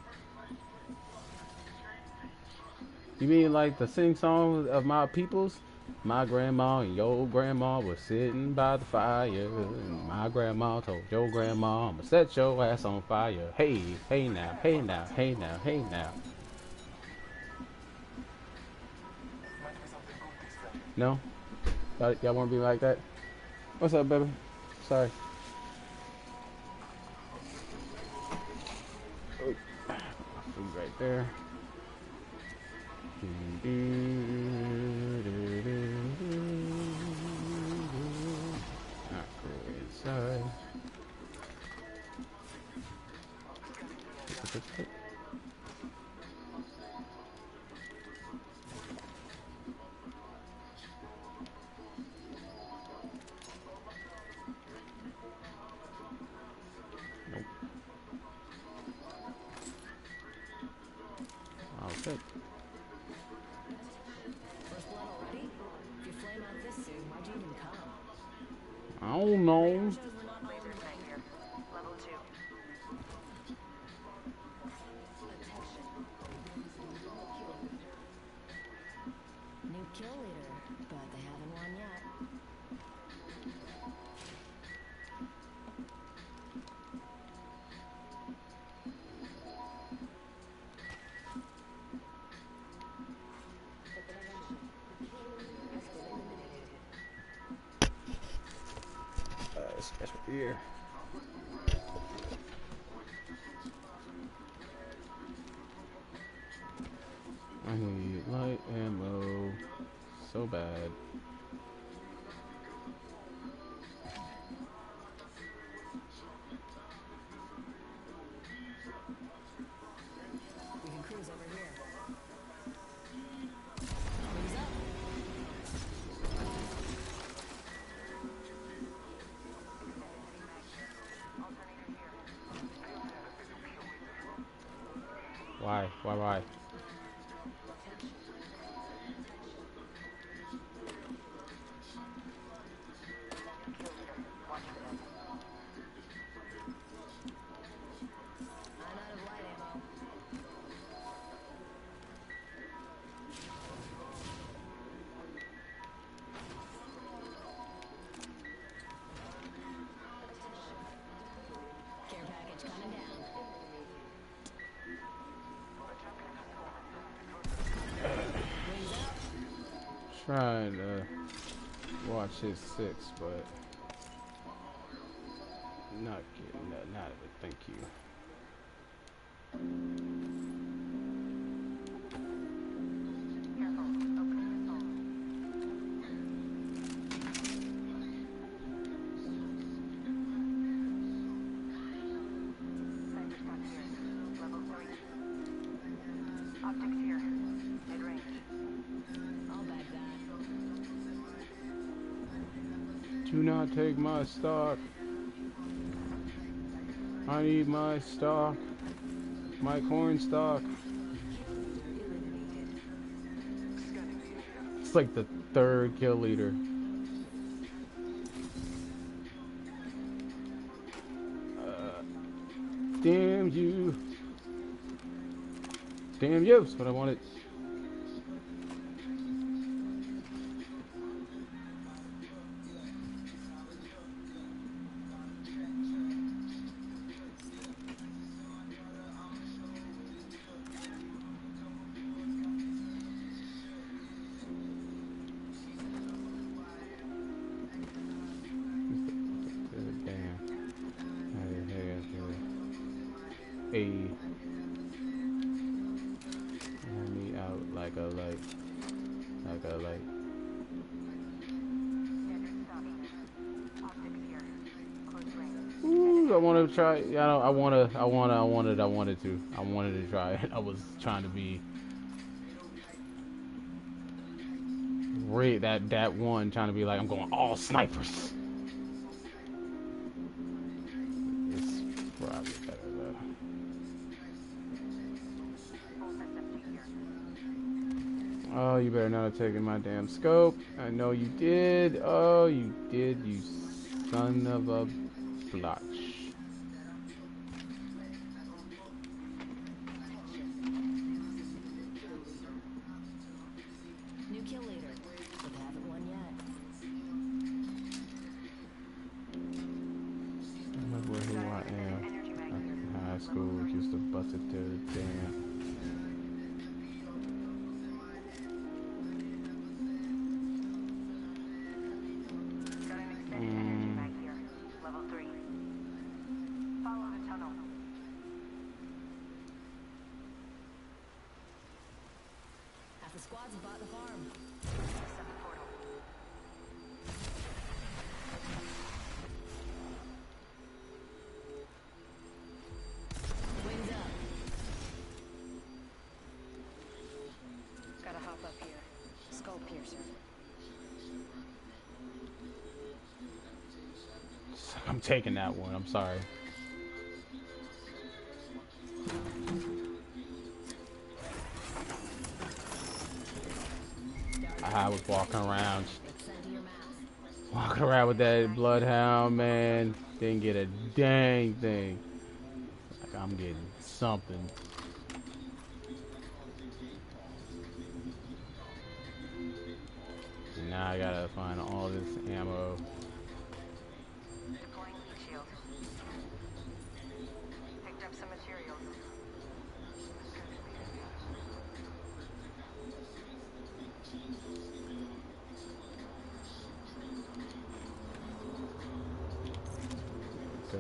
You mean like the sing song of my peoples? My grandma and your grandma was sitting by the fire. And my grandma told your grandma, I'ma set your ass on fire. Hey, hey now, hey now, hey now, hey now. No? Y'all want to be like that? What's up, baby? Sorry. Oh, food right there. Not go inside. Nope. All set. First blood already? If you flame out this soon, why'd you even come? I don't know. Shows we're not all in the Tank here. Level 2. Attention. New kill leader, but they haven't won yet. That's right here. I need light ammo so bad. We can cruise over here. Wings up. Why? Why? I'm out of light ammo. Care package coming down. Wings up. Trying to watch his six, but not getting nothing out of it. Thank you. Careful. Opening the phone. Sensor shot here. Level 3. Optics here. Mid-range. I'll bag that. Do not take my stock. I need my stock. My corn stock. It's like the third kill leader. Damn you. Damn you. That's what I wanted. A me out like a light, like a light. Standard stop. Optics here. Close range. Ooh, I want to try. Yeah, I wanted to try it. I was trying to be that one, trying to be like I'm going all snipers. It's probably better though. Full SMG here. Oh, you better not have taken my damn scope. I know you did. Oh, you did, you son of a blotch. New kill leader. But haven't won yet. Remember who I am. Energy mag here. In high school, used to bust it to the damn. Got an extended energy mag here. Level 3. Follow the tunnel. Half the squads have bought the farm. Set the portal. Wings up. Gotta hop up here. Skull piercer. I'm taking that one. I'm sorry. I was walking around with that bloodhound, man. Didn't get a dang thing. Like I'm getting something. Now I gotta find all this ammo. Deploying heat shield. Picked up some materials. Go.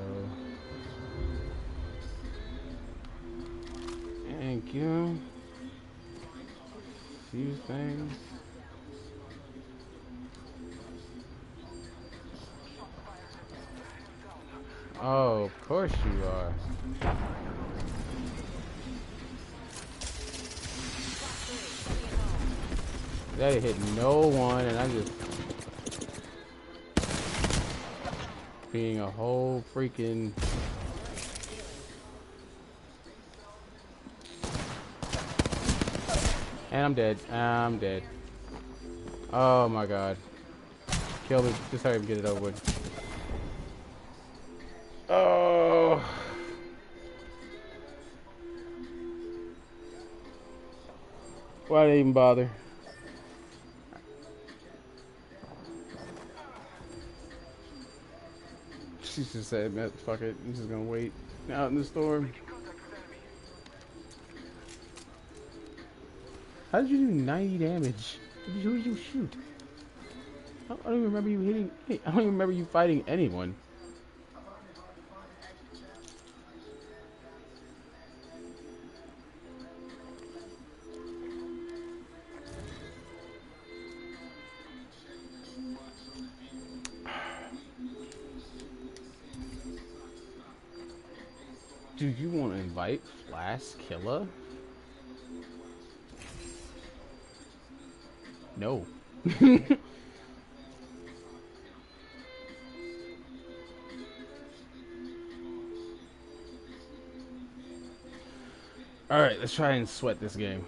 Thank you. Few things. Oh, of course you are. That hit no one, and I just being a whole freaking. And I'm dead. I'm dead. Oh my god. Kill me. Just hurry up and get it over with. Oh. Why did I even bother? She just said, man, fuck it. I'm just gonna wait out in the storm. How did you do 90 damage? Who did you shoot? I don't even remember you hitting. I don't even remember you fighting anyone. Do you want to invite Flash Killer? No. Alright, let's try and sweat this game.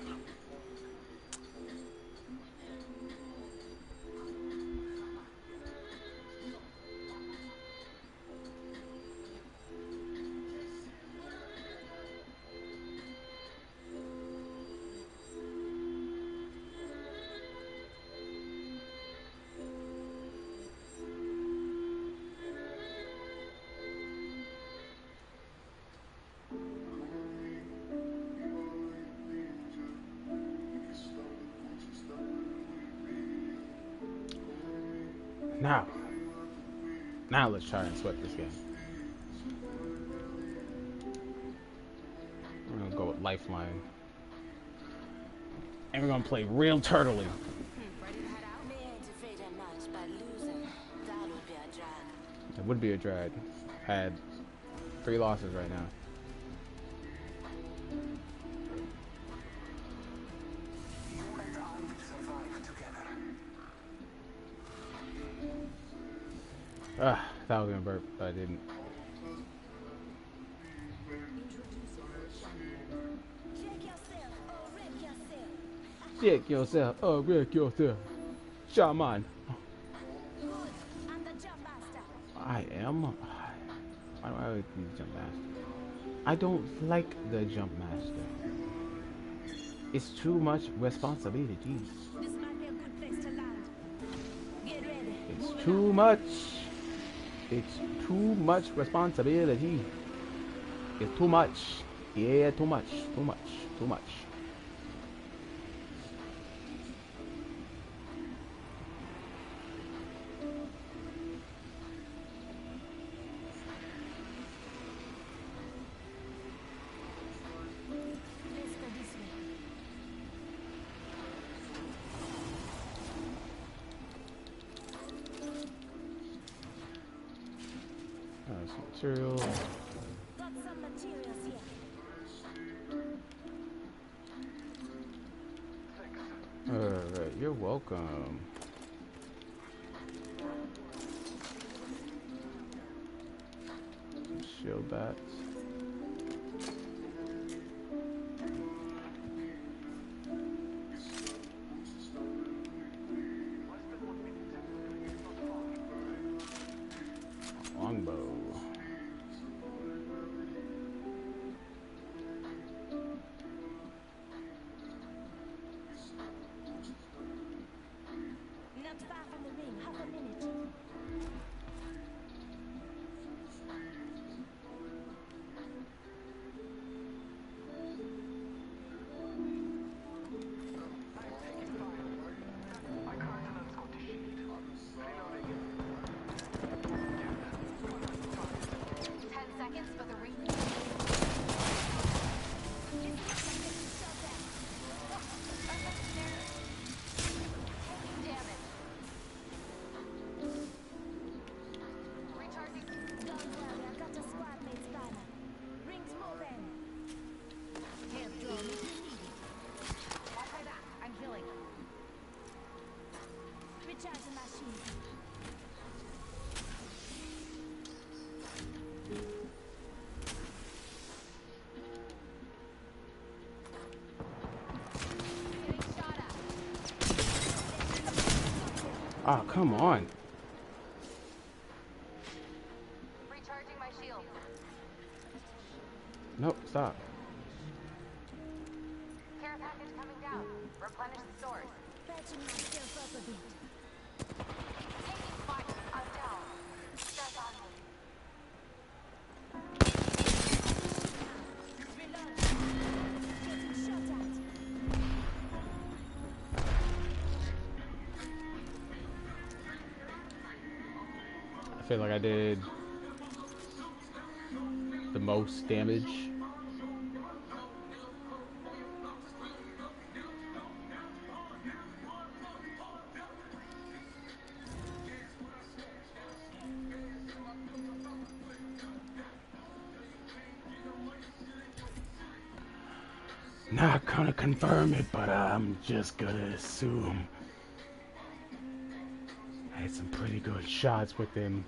Now let's try and sweat this game. lifeline. And we're gonna play real turtling. Ready to head out? Me ain't afraid of much, but losing, that would be a drag. It would be a drag. Had 3 losses right now. Ah, that was gonna burp, but I didn't. Check yourself, oh, wreck yourself. Shaman. I am. Why do I always need jump master? I don't like the jump master. It's too much responsibility. This might be a good place to land. Get ready. It's too much. It's too much responsibility. It's too much. Yeah, too much. Too much. Too much. Let's go this way. Some material. Got some materials here. Alright, you're welcome. Shield bats. Longbow. Not far from the ring. Half a minute. Recharging my shield. Ah, come on. Recharging my shield. Nope, stop. Care package coming down. Replenish the stores. Patching myself up a bit. Taking fire. I'm down. Start on me. Reload. Getting shot at. I feel like I did the most damage. Not gonna confirm it, but I'm just gonna assume. I had some pretty good shots with him,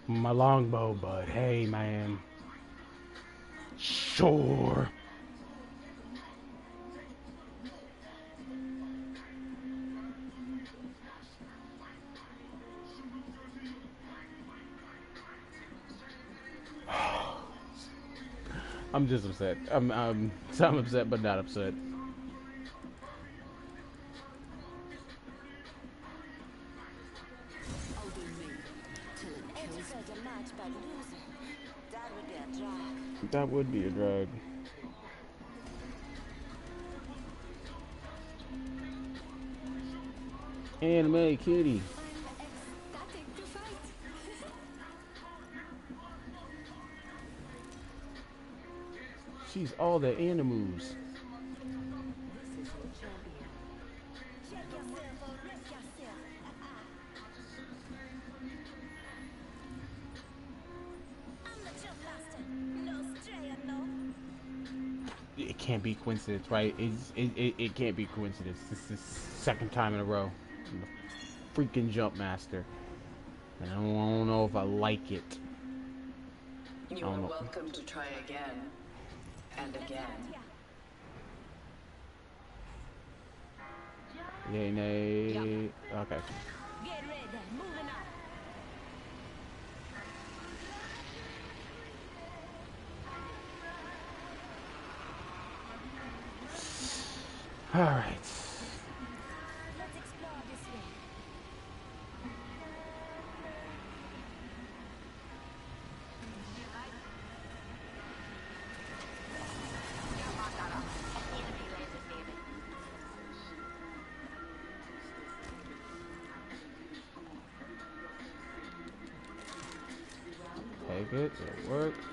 my longbow, but hey, man. Sure. I'm just upset. I'm upset, but not upset. That would be a drag. Anime kitty. She sees all the animals. This is your champion. Check yourself or wreck yourself. I'm the jump master. No stray, no. It can't be coincidence, right? It can't be coincidence. This is the second time in a row. I'm the freaking jump master. And I don't know if I like it. You are welcome to try again and again. Yay, nay. Okay. Get ready. Moving on. All right. Let's explore this way. Take it. It worked.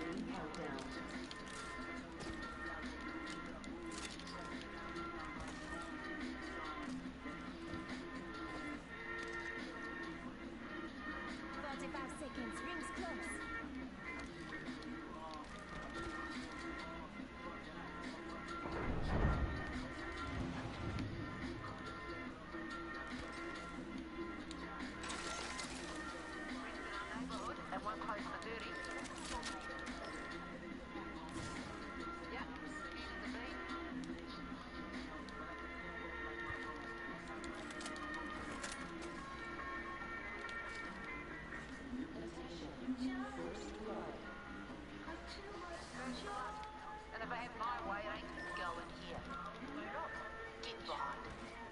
And if I have my way, I ain't going here. Get behind.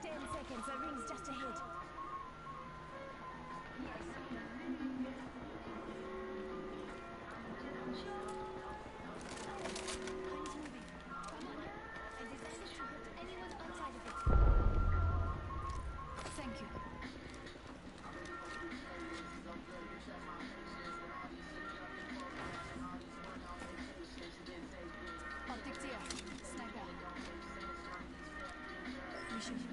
10 seconds. The ring's just ahead. Thank you. Optics here. Sniper. Mission here.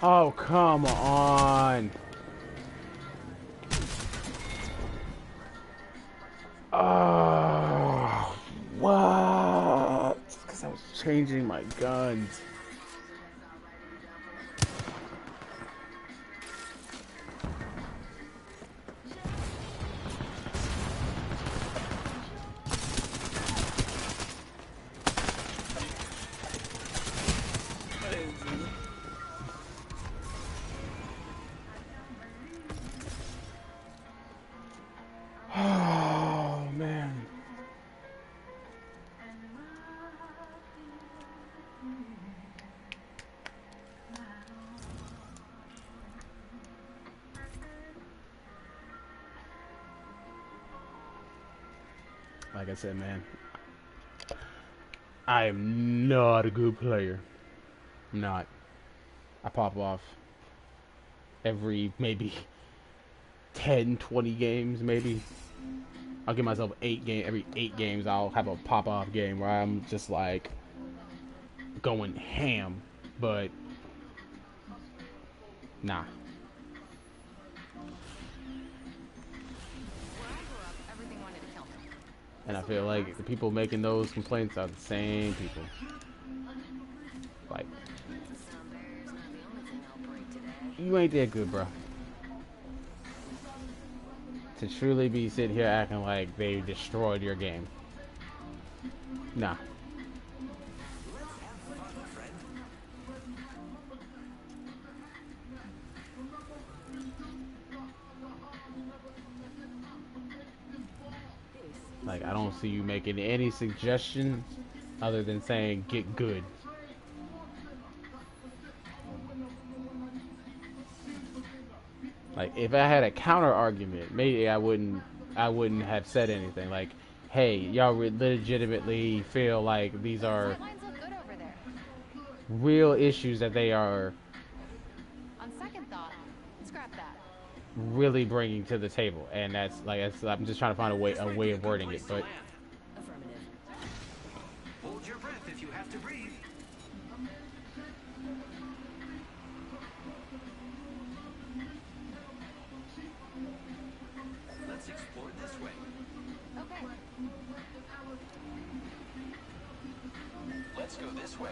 Oh, come on. Oh, what? Because I was changing my guns. Oh, man. Like I said, man, I am not a good player. I'm not. I pop off every maybe 10, 20 games, maybe. I'll give myself every 8 games I'll have a pop-off game where I'm just like going ham, but nah. Where I grew up, everything wanted to kill me. And I feel like the people making those complaints are the same people. Like, Sound barrier's not the only thing I'll break today. you ain't that good, bro. To truly be sitting here acting like they destroyed your game. Nah. Like, I don't see you making any suggestions other than saying get good. Like if I had a counter argument, maybe I wouldn't have said anything. Like, hey, y'all legitimately feel like these are Sightlines look good over there. real issues that they are On second thought, scrap that. really bringing to the table, and I'm just trying to find This a might way be a of good wording place it. to But land. Affirmative. Hold your breath if you have to breathe. Let's explore this way. Okay. Let's go this way.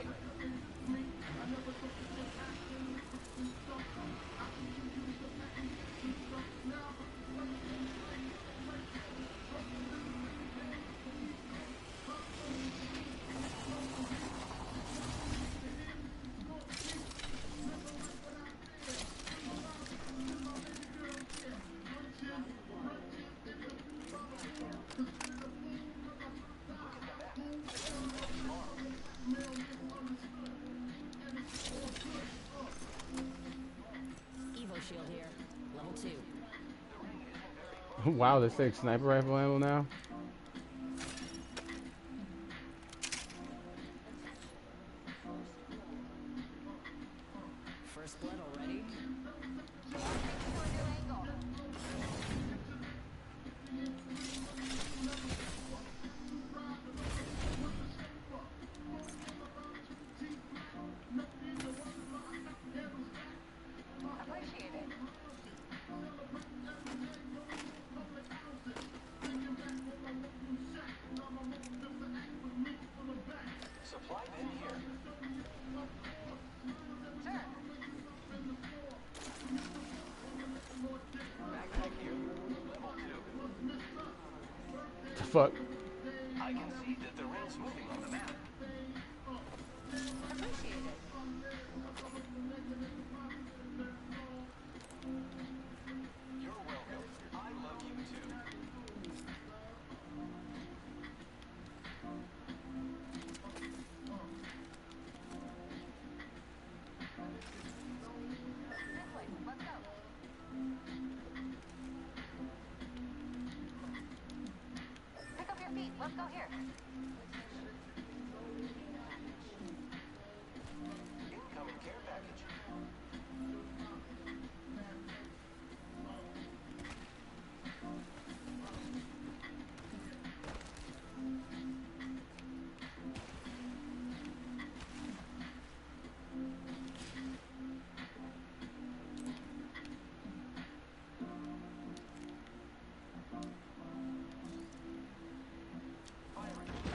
Evo shield here. Level 2. wow, this takes sniper rifle ammo now. First blood already. Appreciate it. Supply bin here. Sure. Backpack here. Level 2. The fuck. I can see that the red's moving on the map. Appreciate it. You're welcome. I love you too. This way. Let's go. Pick up your feet. Let's go here. Incoming care package.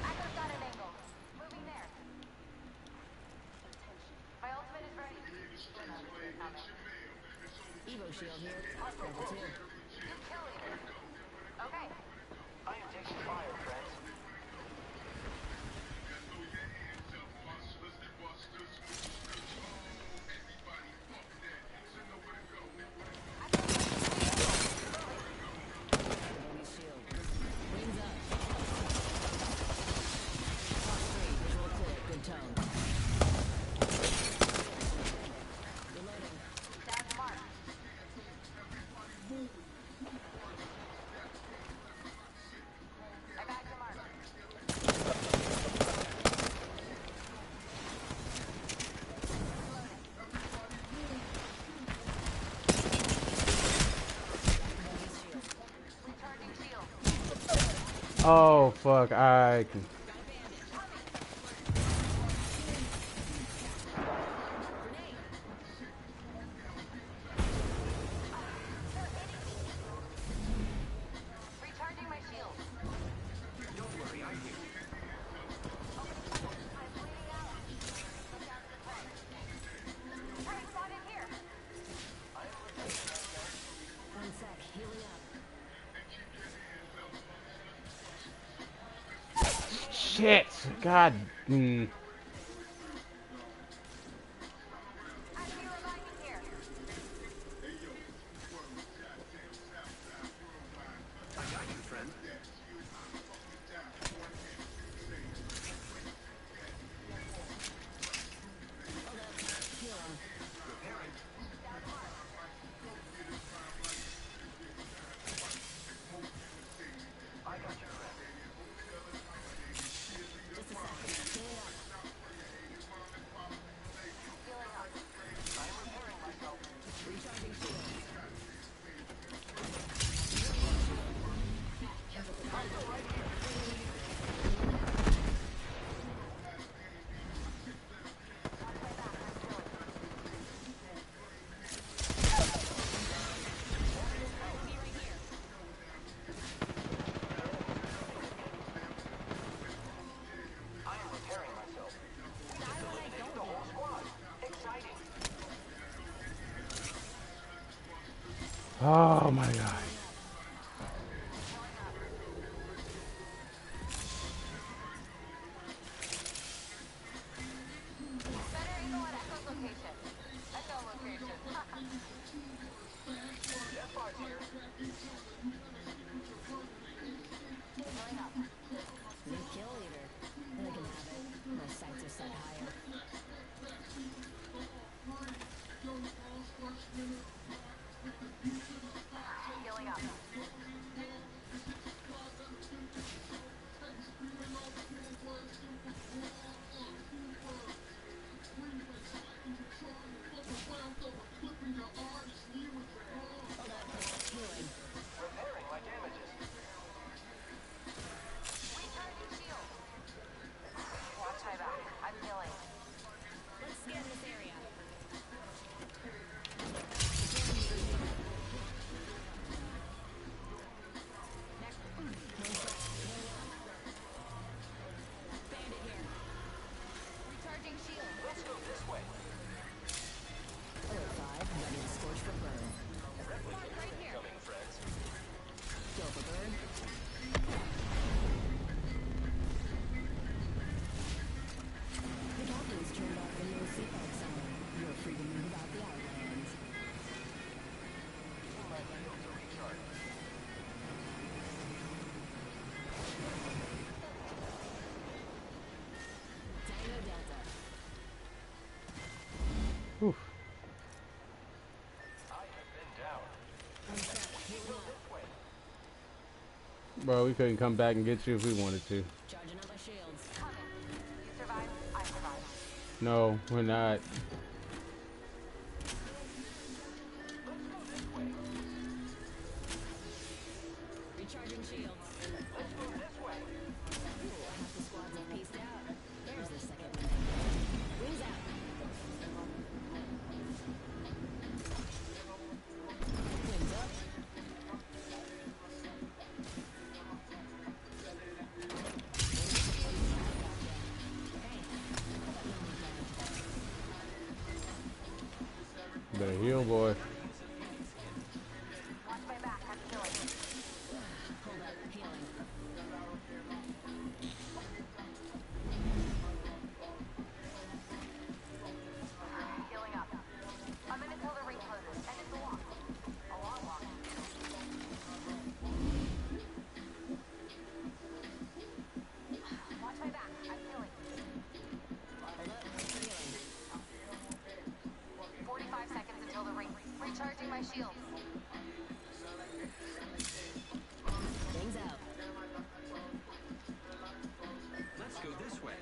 Echo's got an angle. Moving there. My ultimate is ready. Evo shield here. Level 2. You kill leader. Okay. I am taking fire, friends. Enemy's shield. Wings up. Talk 3. Visual clear. Good tone. Reloading. Down to mark. I back to mark. Enemy's shield. Recharging shield. Oh fuck. I can. Recharging my shield. Don't worry, I'm here. I'm bleeding out. Look out to the front. Target spotted here. One sec, healing up. Shit. God. I see reviving here. I got you, friend. Hold up. Heal him. Repairing. Oh my god. Better angle at Echo's location. Echo location. Deathfire's here. Healing up. New kill leader. They can have it. My sights are set higher. Healing up. Healing. Repairing my damages. Recharging shield. Watch my back. I'm healing. Let's scan this area. Bandit here. Recharging shield. Let's go this way. Alert 5, ready to scorch for burn. Right here. Coming, friends. Go for burn. The captain's turned off the no seatbelt sign. You're free to move about the Outlands. My shields are recharged. Tango Delta. Oof. I have been down. Bro, we couldn't come back and get you if we wanted to. Charging up my shields. Coming. You survive. I survive. No, we're not. Recharging shields. Let's go this way. Ooh, half the squads are pieced out. There's the second wing. Wings out. Wings up. Better heal, boy. Watch my back. I'm healing. Hold up. Healing. Healing up. A minute till the ring closes, and it's a walk. A long walk. Watch my back. I'm healing. Hold up. Healing. 45 seconds until the ring. Recharging my shields. Wings out. Let's go this way.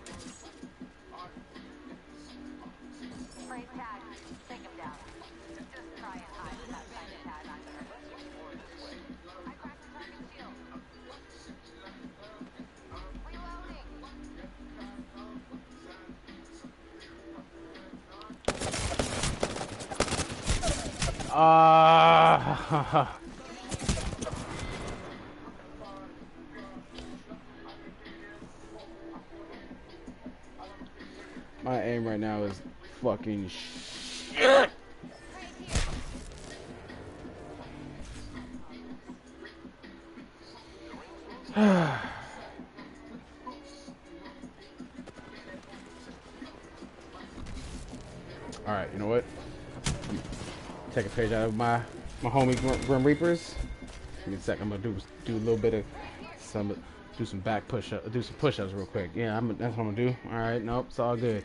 Sprays tag. Take him down. Just try and hide that bandit tag on here. Let's explore this way. I cracked the target shield. Reloading. Ah. My aim right now is fucking shit. Right here. All right, you know what? Take a page out of my homie Grim Reapers. Give me a sec. I'm gonna do a little bit of do some back push up, do some push ups real quick. Yeah, that's what I'm gonna do. All right, nope, it's all good.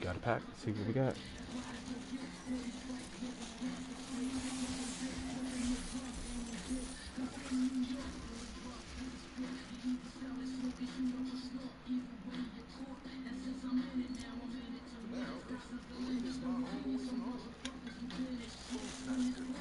Got a pack. Let's see what we got. Now, weed is my home away from home. Food's not as good.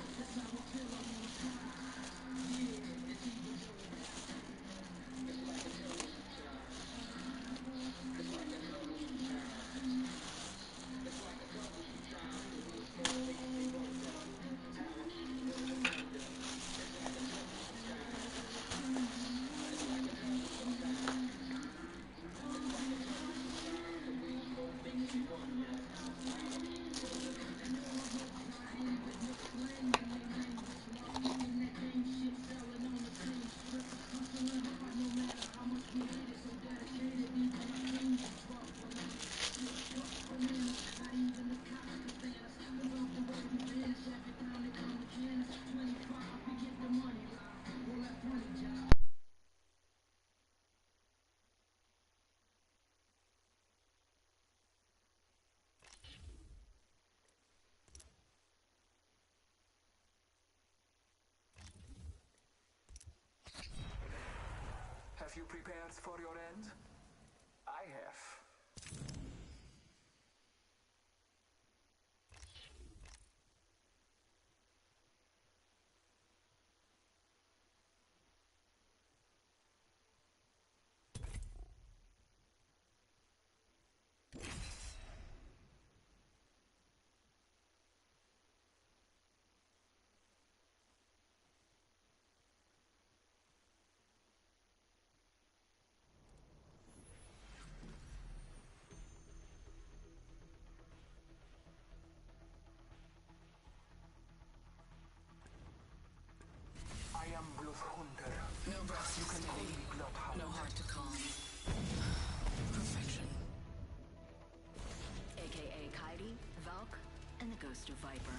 Have you prepared for your end? I have. I am Wolf Hunter. No breath you can Holy bloodhound. No heart to calm. Perfection. AKA Kaidi, Valk, and the Ghost of Viper.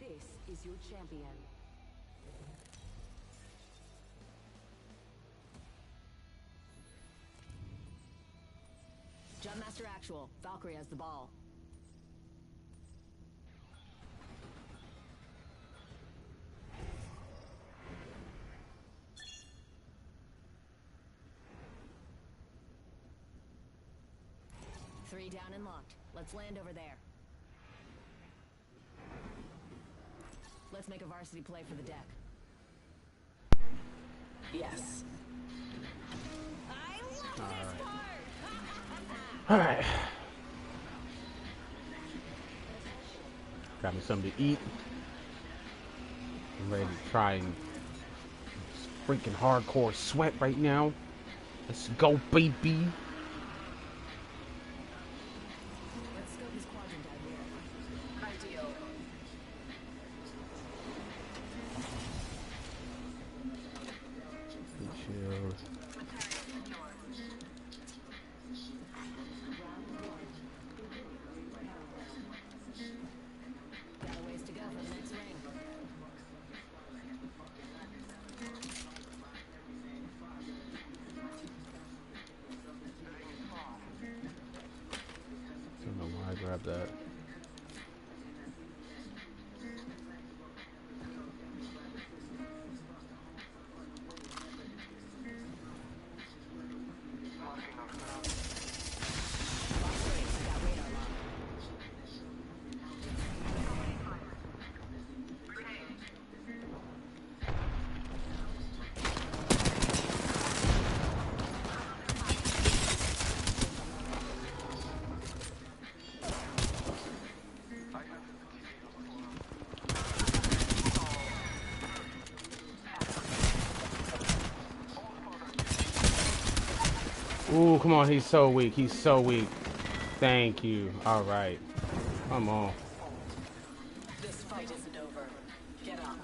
This is your champion. Jumpmaster Actual. Valkyrie has the ball. Three down and locked. Let's land over there. Let's make a varsity play for the deck. Yes. I love this part! All right. Got me something to eat. I'm ready to try and freaking hardcore sweat right now. Let's go, baby. Let's scope this quadrant out here. Ideal. Chill. Got a ways to go for the next ring. Don't know why I grabbed that. Ooh, come on, he's so weak. He's so weak. Thank you. All right. Come on. This fight isn't over. Get up.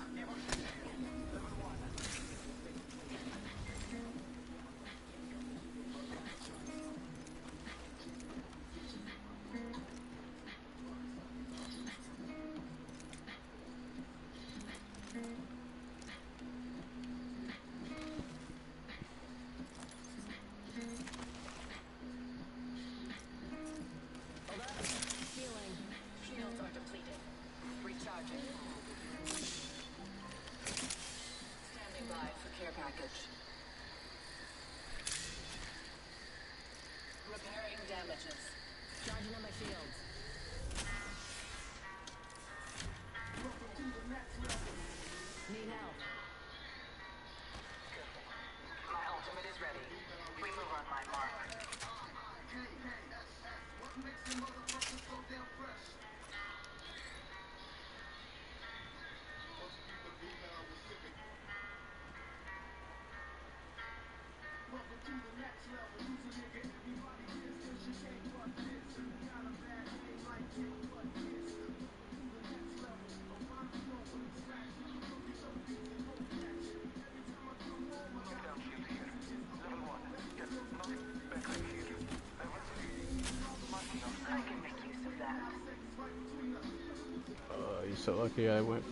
I'm so lucky I went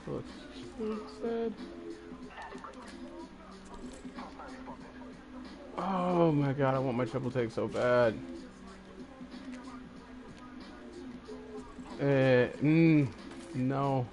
for looks said. Oh my god, I want my triple take so bad. No.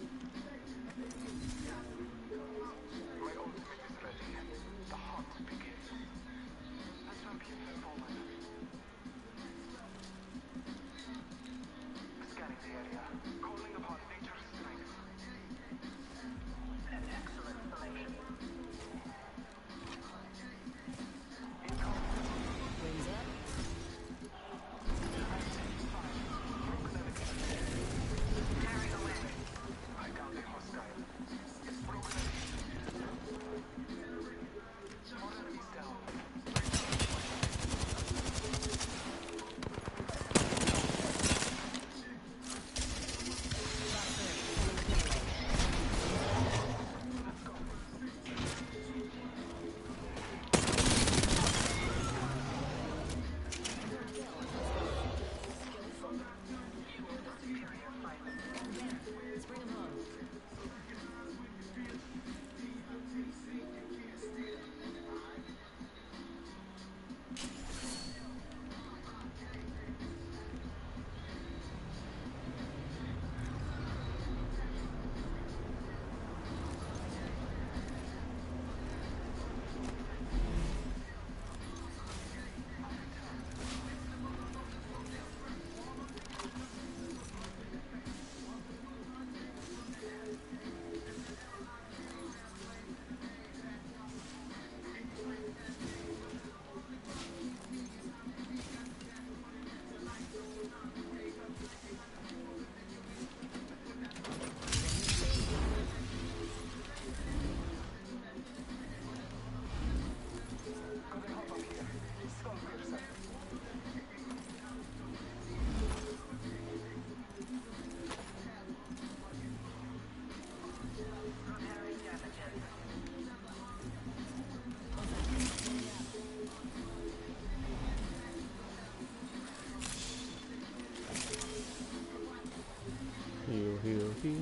Heal, heal, heal,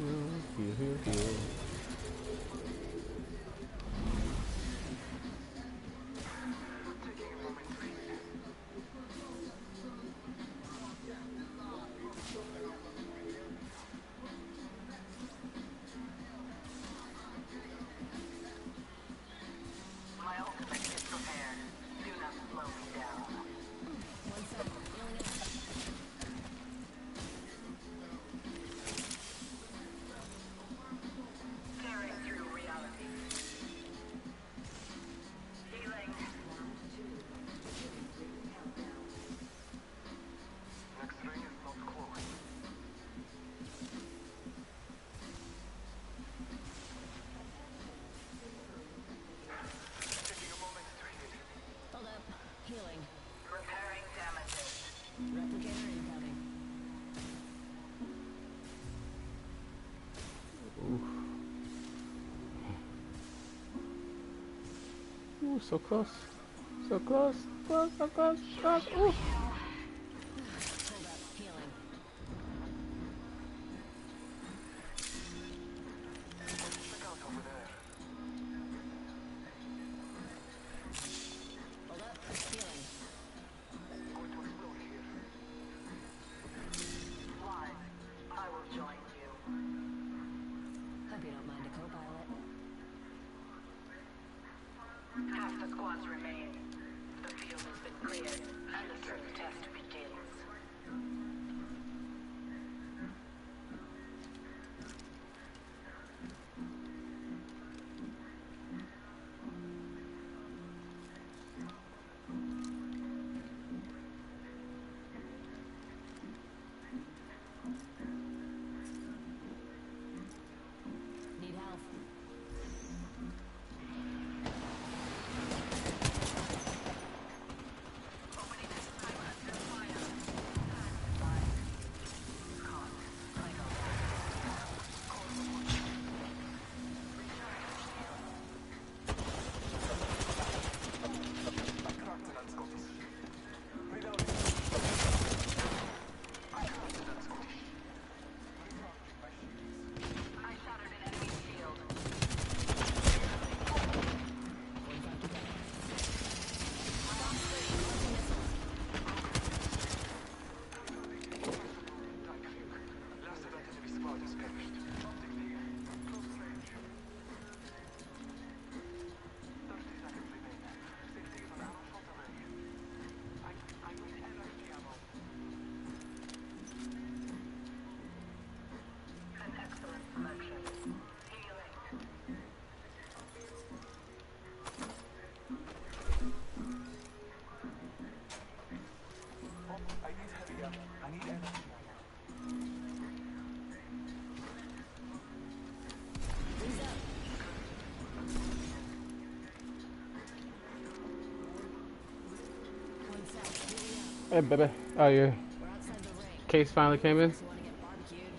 heal, heal, heal. My ultimate is prepared. Do not slow me down. One sec. Healing it. Tearing through reality. Healing. Next ring is not close. Taking a moment to heal. Hold up. Healing. Repairing damages. Replicator incoming. Ooh, so close. So close. Close, so close, close. Ooh. Hold up. Healing. Check out over there. Hold up. Healing. Going to explode here. Why? I will join you. Hope you don't mind a co-pilot. Half the squads remain. The field has been cleared, and the search test begins. Need help. An excellent selection. Healing. One sec. Here we go. Hey, baby. Oh, your We're outside the ring. case finally came in? So you want to get barbecued?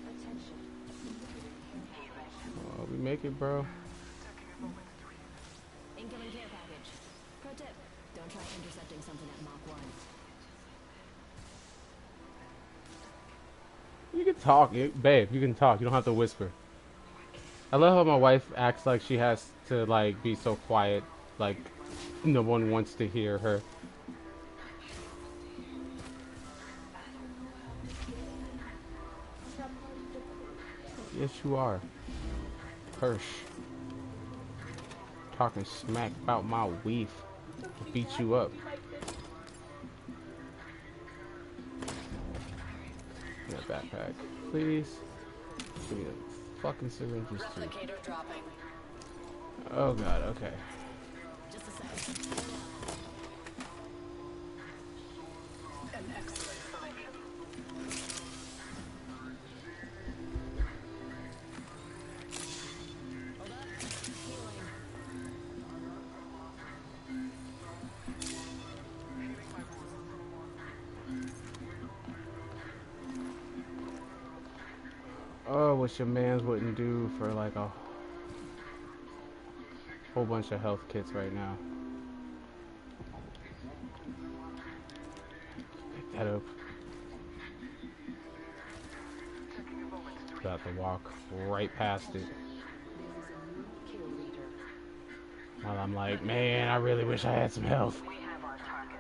Attention. Oh, we make it, bro. Incoming care package. Pro tip: don't try intercepting something at Mach 1. You can talk, babe. You can talk. You don't have to whisper. I love how my wife acts like she has to like be so quiet, like no one wants to hear her. Yes, you are. Hirsch. Talking smack about my weave. Beat you up. In a backpack, please. Give me the fucking syringes too. Replicator dropping. Oh god, okay. Just a sec. An excellent selection. Hold up. Healing. Oh, what your mans wouldn't do for like a whole bunch of health kits right now. Pick that up. About to walk right past it. While I'm like, man, I really wish I had some health. We have our target.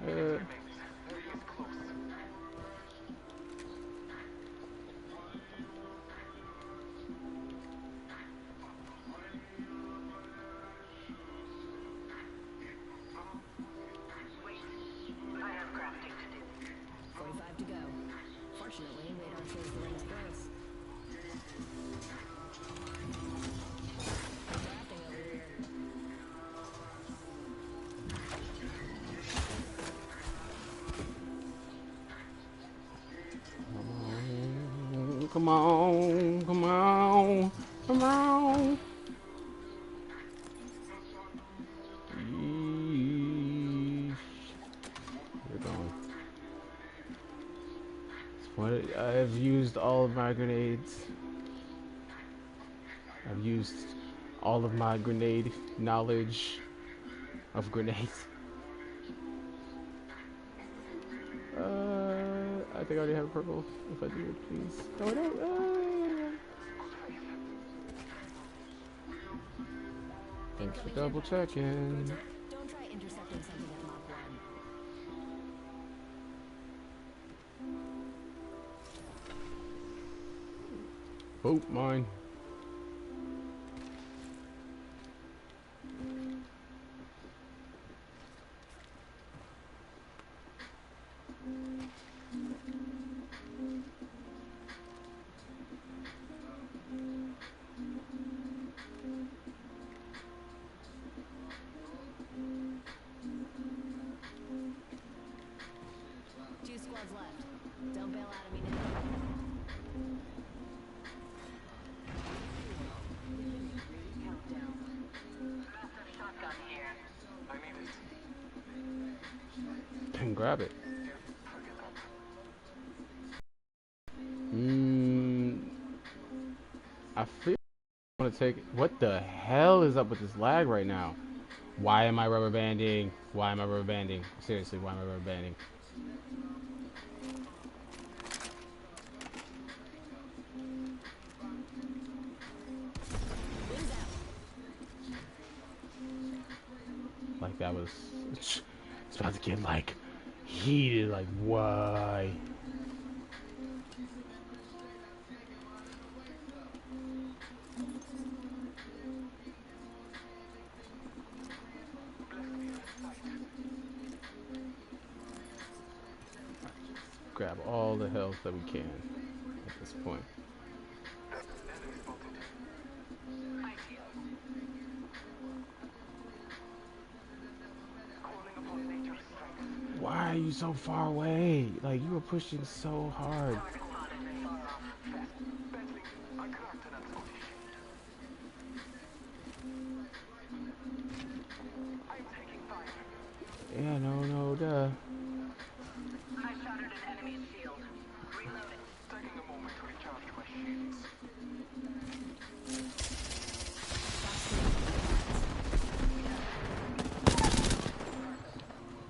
Uh, I have crafting to do. 45 to go. Fortunately, radar shows the ring's close. Crafting over here. come on, come on, come on. Yeesh. You're going. What I've used all of my grenades. I've used all of my grenade knowledge of grenades. I think I already have a purple. If I do, please. No, I don't. Thanks for double checking. Don't try intercepting something at Mach 1. Oh, mine. Two squads left. Don't bail out of me now. Countdown. Massive shotgun here. And grab it. I feel I want to take. What the hell is up with this lag right now? Why am I rubber banding? Why am I rubber banding? Seriously, why am I rubber banding? like that was. It's about to get like heated. Like why? Grab all the health that we can at this point. Why are you so far away? Like you were pushing so hard. Yeah, no, duh. I shattered an enemy's shield. Reloading. Taking a moment to recharge my shields.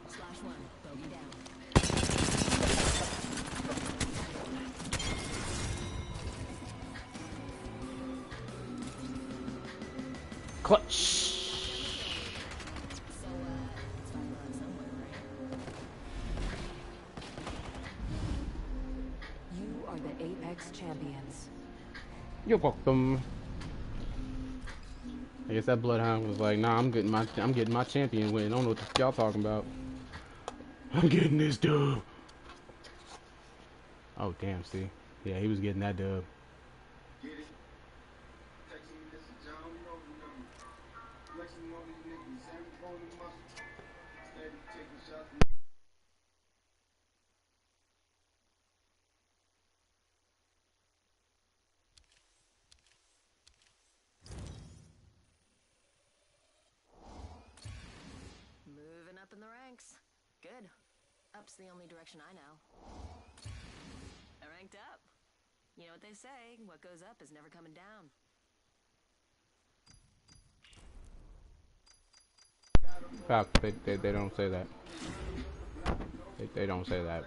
Slash one. Bogey down. Clutch. So, it's fine run somewhere, right? You are the Apex champions. You're welcome. I guess that bloodhound was like, nah, I'm getting my champion win. I don't know what the f y'all talking about. I'm getting this dub. Oh damn, see. Yeah, he was getting that dub. Moving up in the ranks. Good. Up's the only direction I know. I ranked up. You know what they say, what goes up is never coming down. Fact, they don't say that. They don't say that.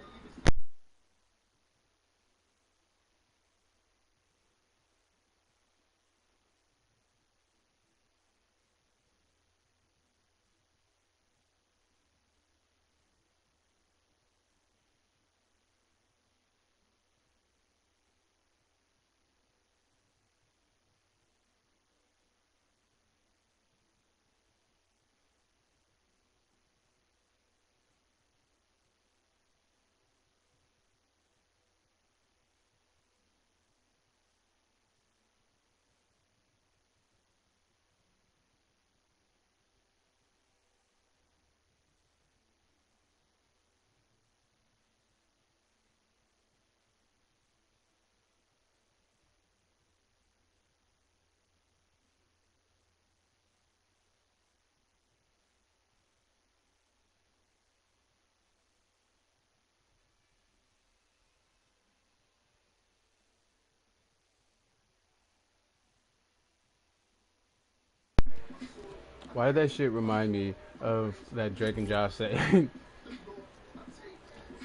Why did that shit remind me of that Drake and Josh saying?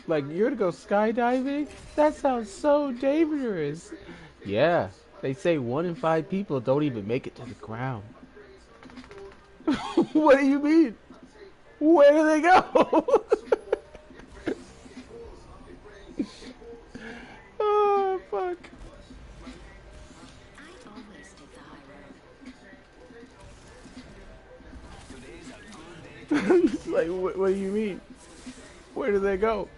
Like, you're to go skydiving? That sounds so dangerous. Yeah, they say 1 in 5 people don't even make it to the ground. What do you mean? Where do they go? Oh, fuck. I always take the high road. It's like, what do you mean? Where do they go?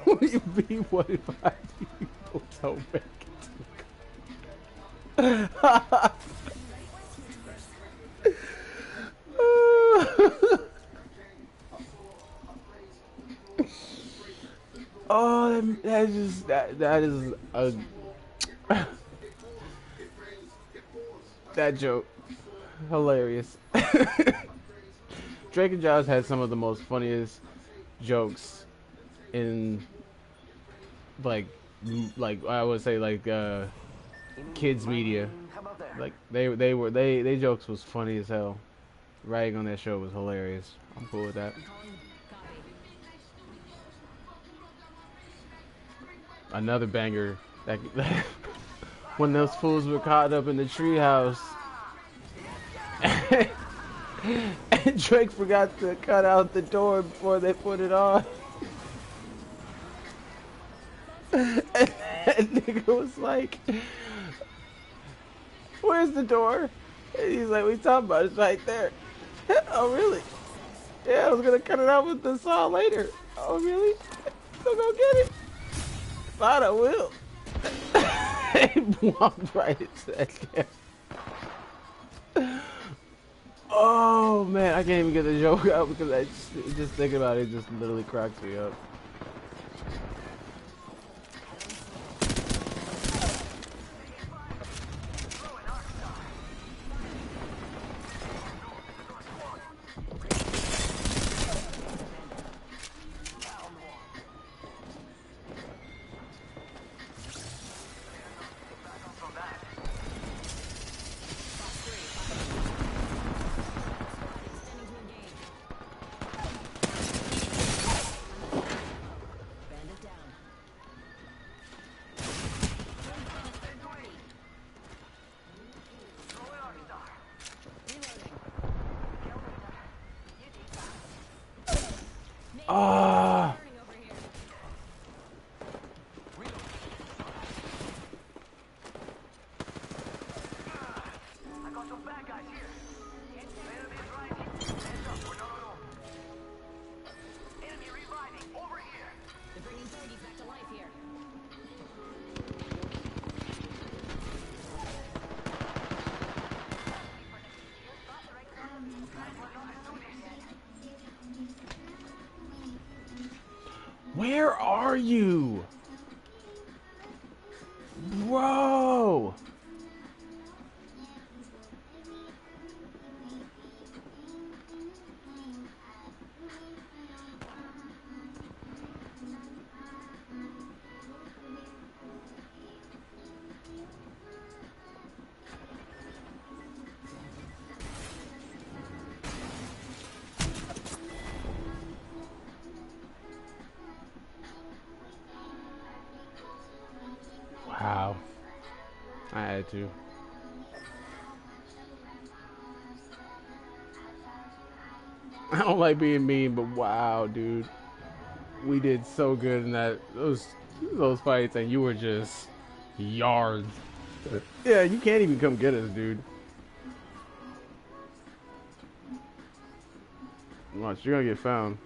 What do you mean, 1 in 5 people don't make it to Oh, that is a that joke hilarious. Drake and Josh had some of the most funniest jokes in like I would say kids media. Like they jokes was funny as hell. Writing on that show was hilarious. I'm cool with that. Another banger that when those fools were caught up in the treehouse Drake forgot to cut out the door before they put it on. And that nigga was like, "Where's the door?" And he's like, "What you talking about? It's right there." Oh, really? Yeah, I was gonna cut it out with the saw later. Oh, really? So go get it. Thought I will. He walked right into that there. Oh man, I can't even get the joke out because I just thinking about it just literally cracks me up. Bandit down. Ah. Burning over here. I got some bad guys here. Enemy is right. Heads up, we're not alone. Enemy reviving, over here. They're bringing bogies back to life here. Where are you? Bro! Wow. I had to. I don't like being mean, but wow, dude. We did so good in those fights and you were just yards. Yeah, you can't even come get us, dude. Watch, you're gonna get found.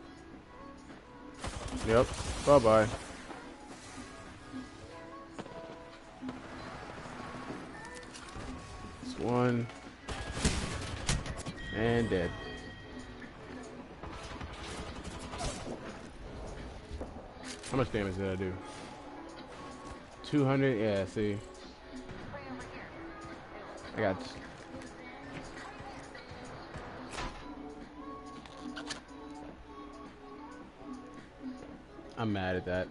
Yep. Bye-bye. It's one. And dead. How much damage did I do? 200? Yeah, see. I got... I'm mad at that.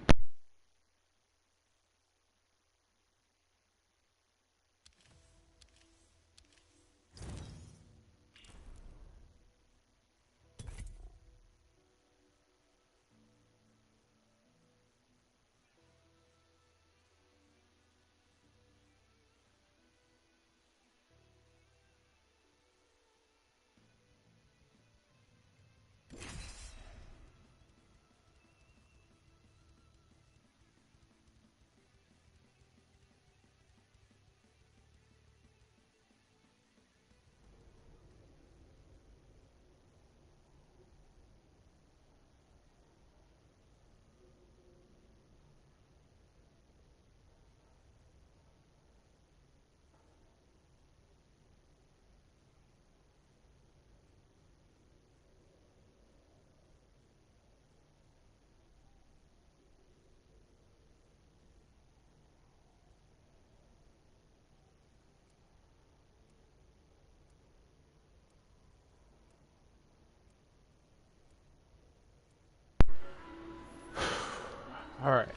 All right.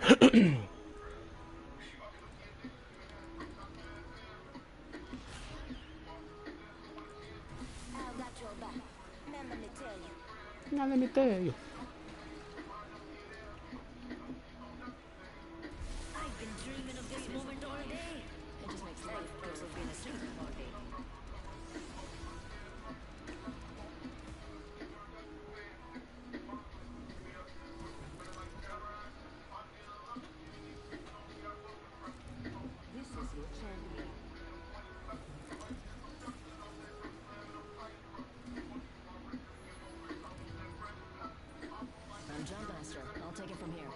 I've got your back. Now let me tell you. Now let me tell you. I've been dreaming of this moment all day. It just makes life worse of being asleep all day. from here.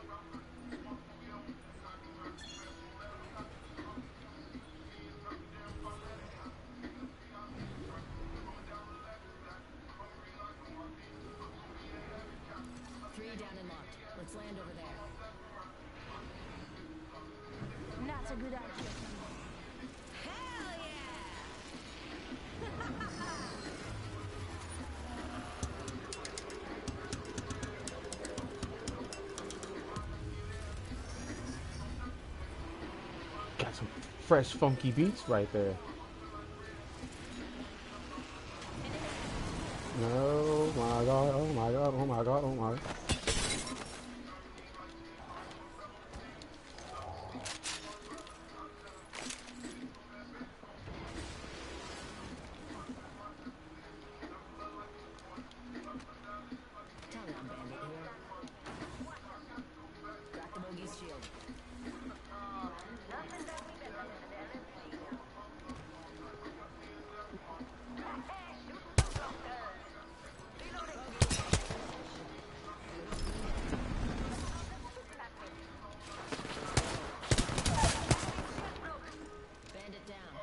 Three down and locked. Let's land over there. Not a good idea. Hell yeah! Got some fresh, funky beats right there. Oh my god, oh my god, oh my god, oh my god. Talon bandit here. Crack the bogey's shield. Nothing got me better than an LMG. Hey, shoot some doctors. Bandit down.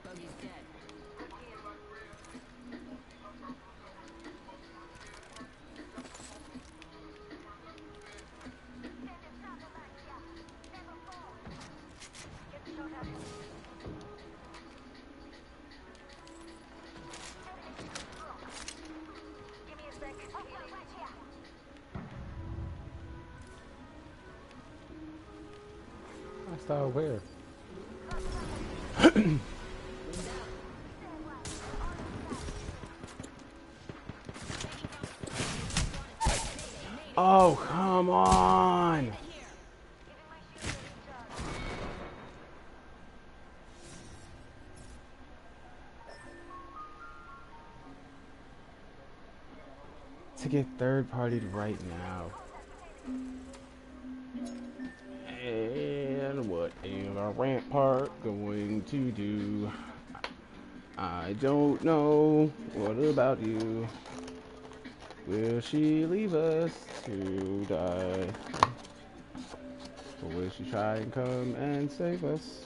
Bogey's dead. Get the shot out. Give me a sec. Oh, right here. Hostile where? Oh, come on! To get third-partied right now. And what is our Rampart going to do? I don't know. What about you? Will she leave us to die? Or will she try and come and save us?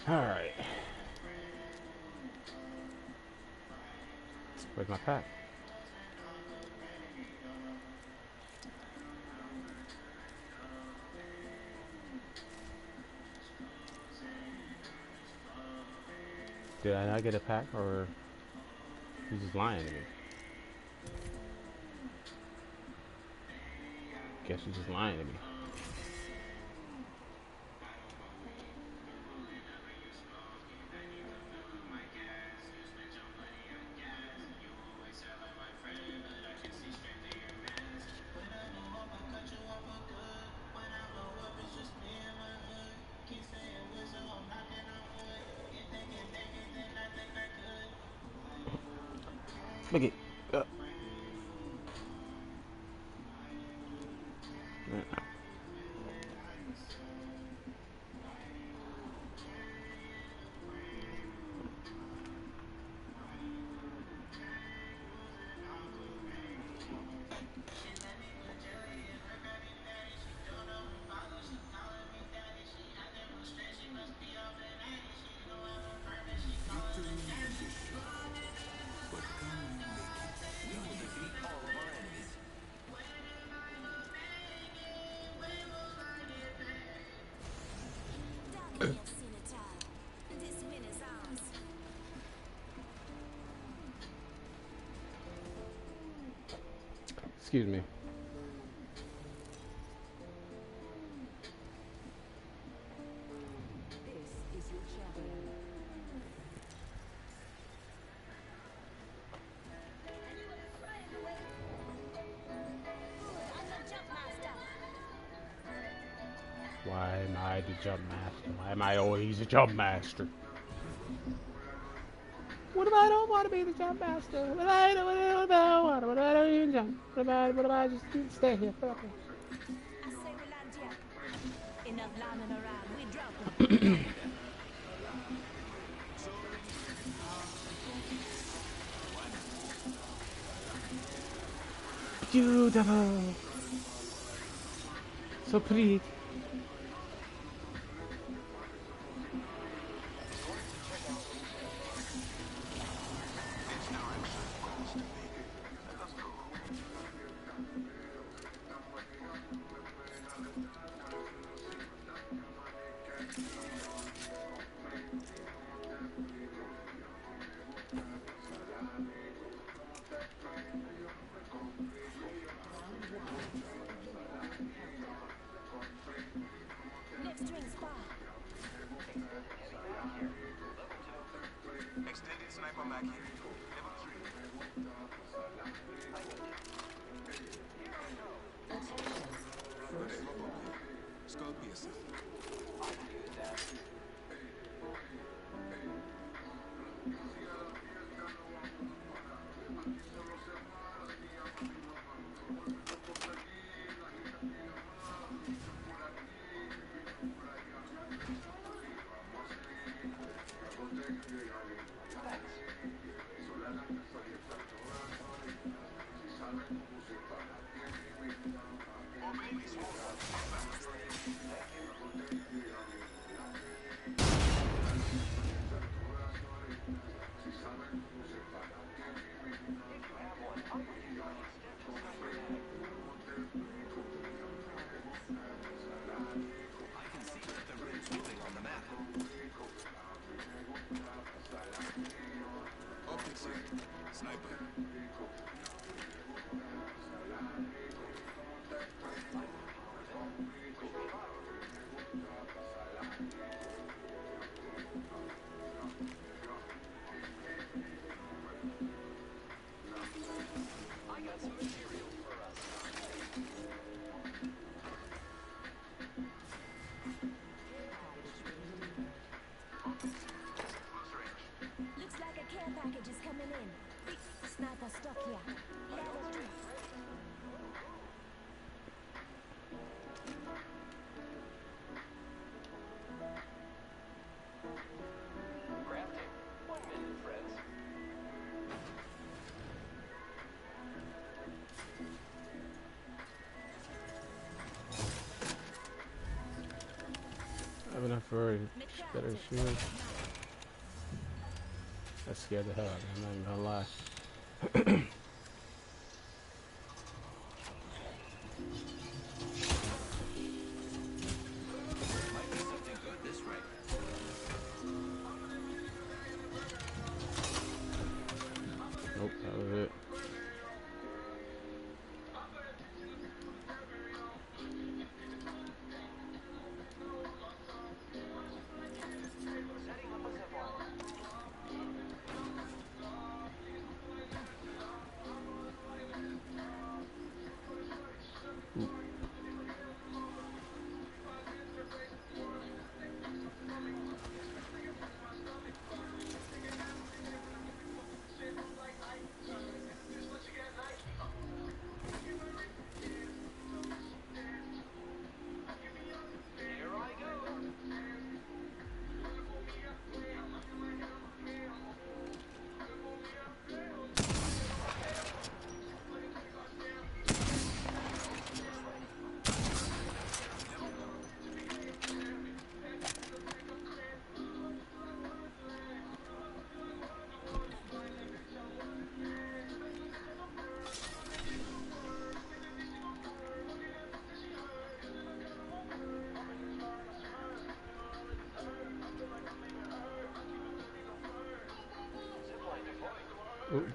Alright. Where's my pack? Did I not get a pack, or he's just lying to me? Guess he's just lying to me. Look it. Victory is assured, but can we make it? We will defeat all of our enemies. Darkly have seen it all. This win is ours. Excuse me. This is your champion. Why am I the jump master? Why am I always the jump master? What if I don't want to be the jump master? What if I don't want to? What if I don't even jump? What if I just stay here forever? I say we land here. Enough lambing around. We drop them. Beautiful. So pretty. Next ring spa. Extended sniper mag here. Level 3. Good aim above you. Skull piercer. I can see that the ring's moving on the map. Optics here. Sniper. Looks like a care package is coming in. Big sniper stuck here. Level 2. Crafting. 1 minute, friends. have enough for a better shield. That scared the hell out of me, I'm not even gonna lie. Might be something good this way. Nope, that was it. Setting up a zipline. Here I go. Zipline deployed. Oop.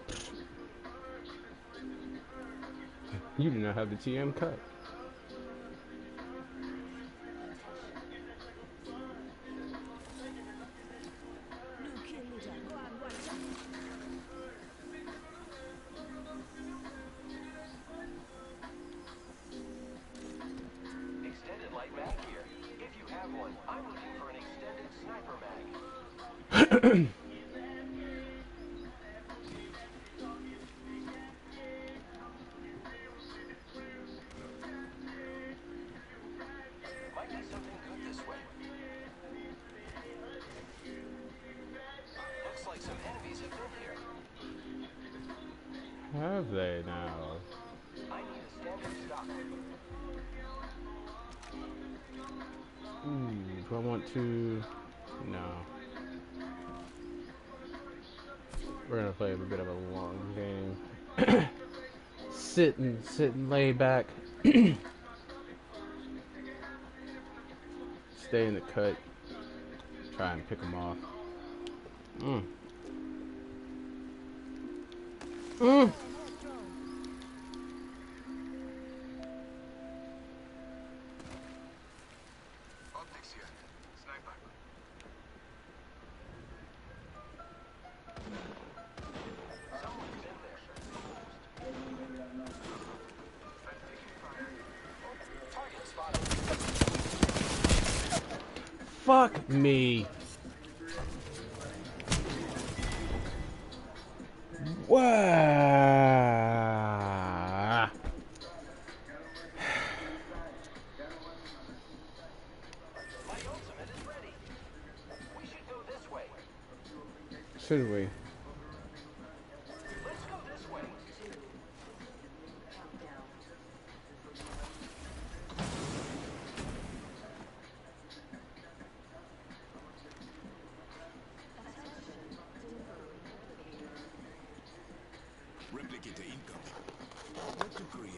You do not have the TM cut. Extended light mag here. If you have one, I'm looking for an extended sniper mag. Might be something good this way. Looks like some enemies have been here. Have they now? I need a standard stock. Ooh, do I want to? No. We're gonna play a bit of a long game. Sitting, lay back. Stay in the cut. Try and pick them off. Optics here. Sniper. Someone's in there. Target spotted. Fuck me. Wow. My ultimate is ready. We should go this way. Should we? Let's go this way. Replicator incoming. What to create?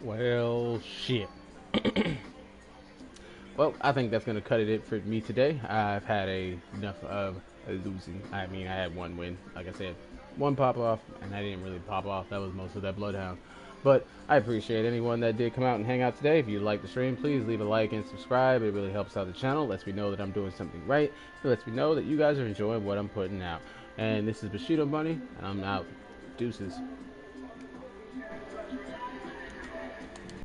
Well, shit. Well, I think that's gonna cut it for me today. I've had enough of losing. I mean, I had one win, like I said, one pop off, and I didn't really pop off. That was most of that bloodhound. But I appreciate anyone that did come out and hang out today. If you like the stream, please leave a like and subscribe. It really helps out the channel. Lets me know that I'm doing something right. It lets me know that you guys are enjoying what I'm putting out. And this is Bushido Bunny, and I'm out. Deuces.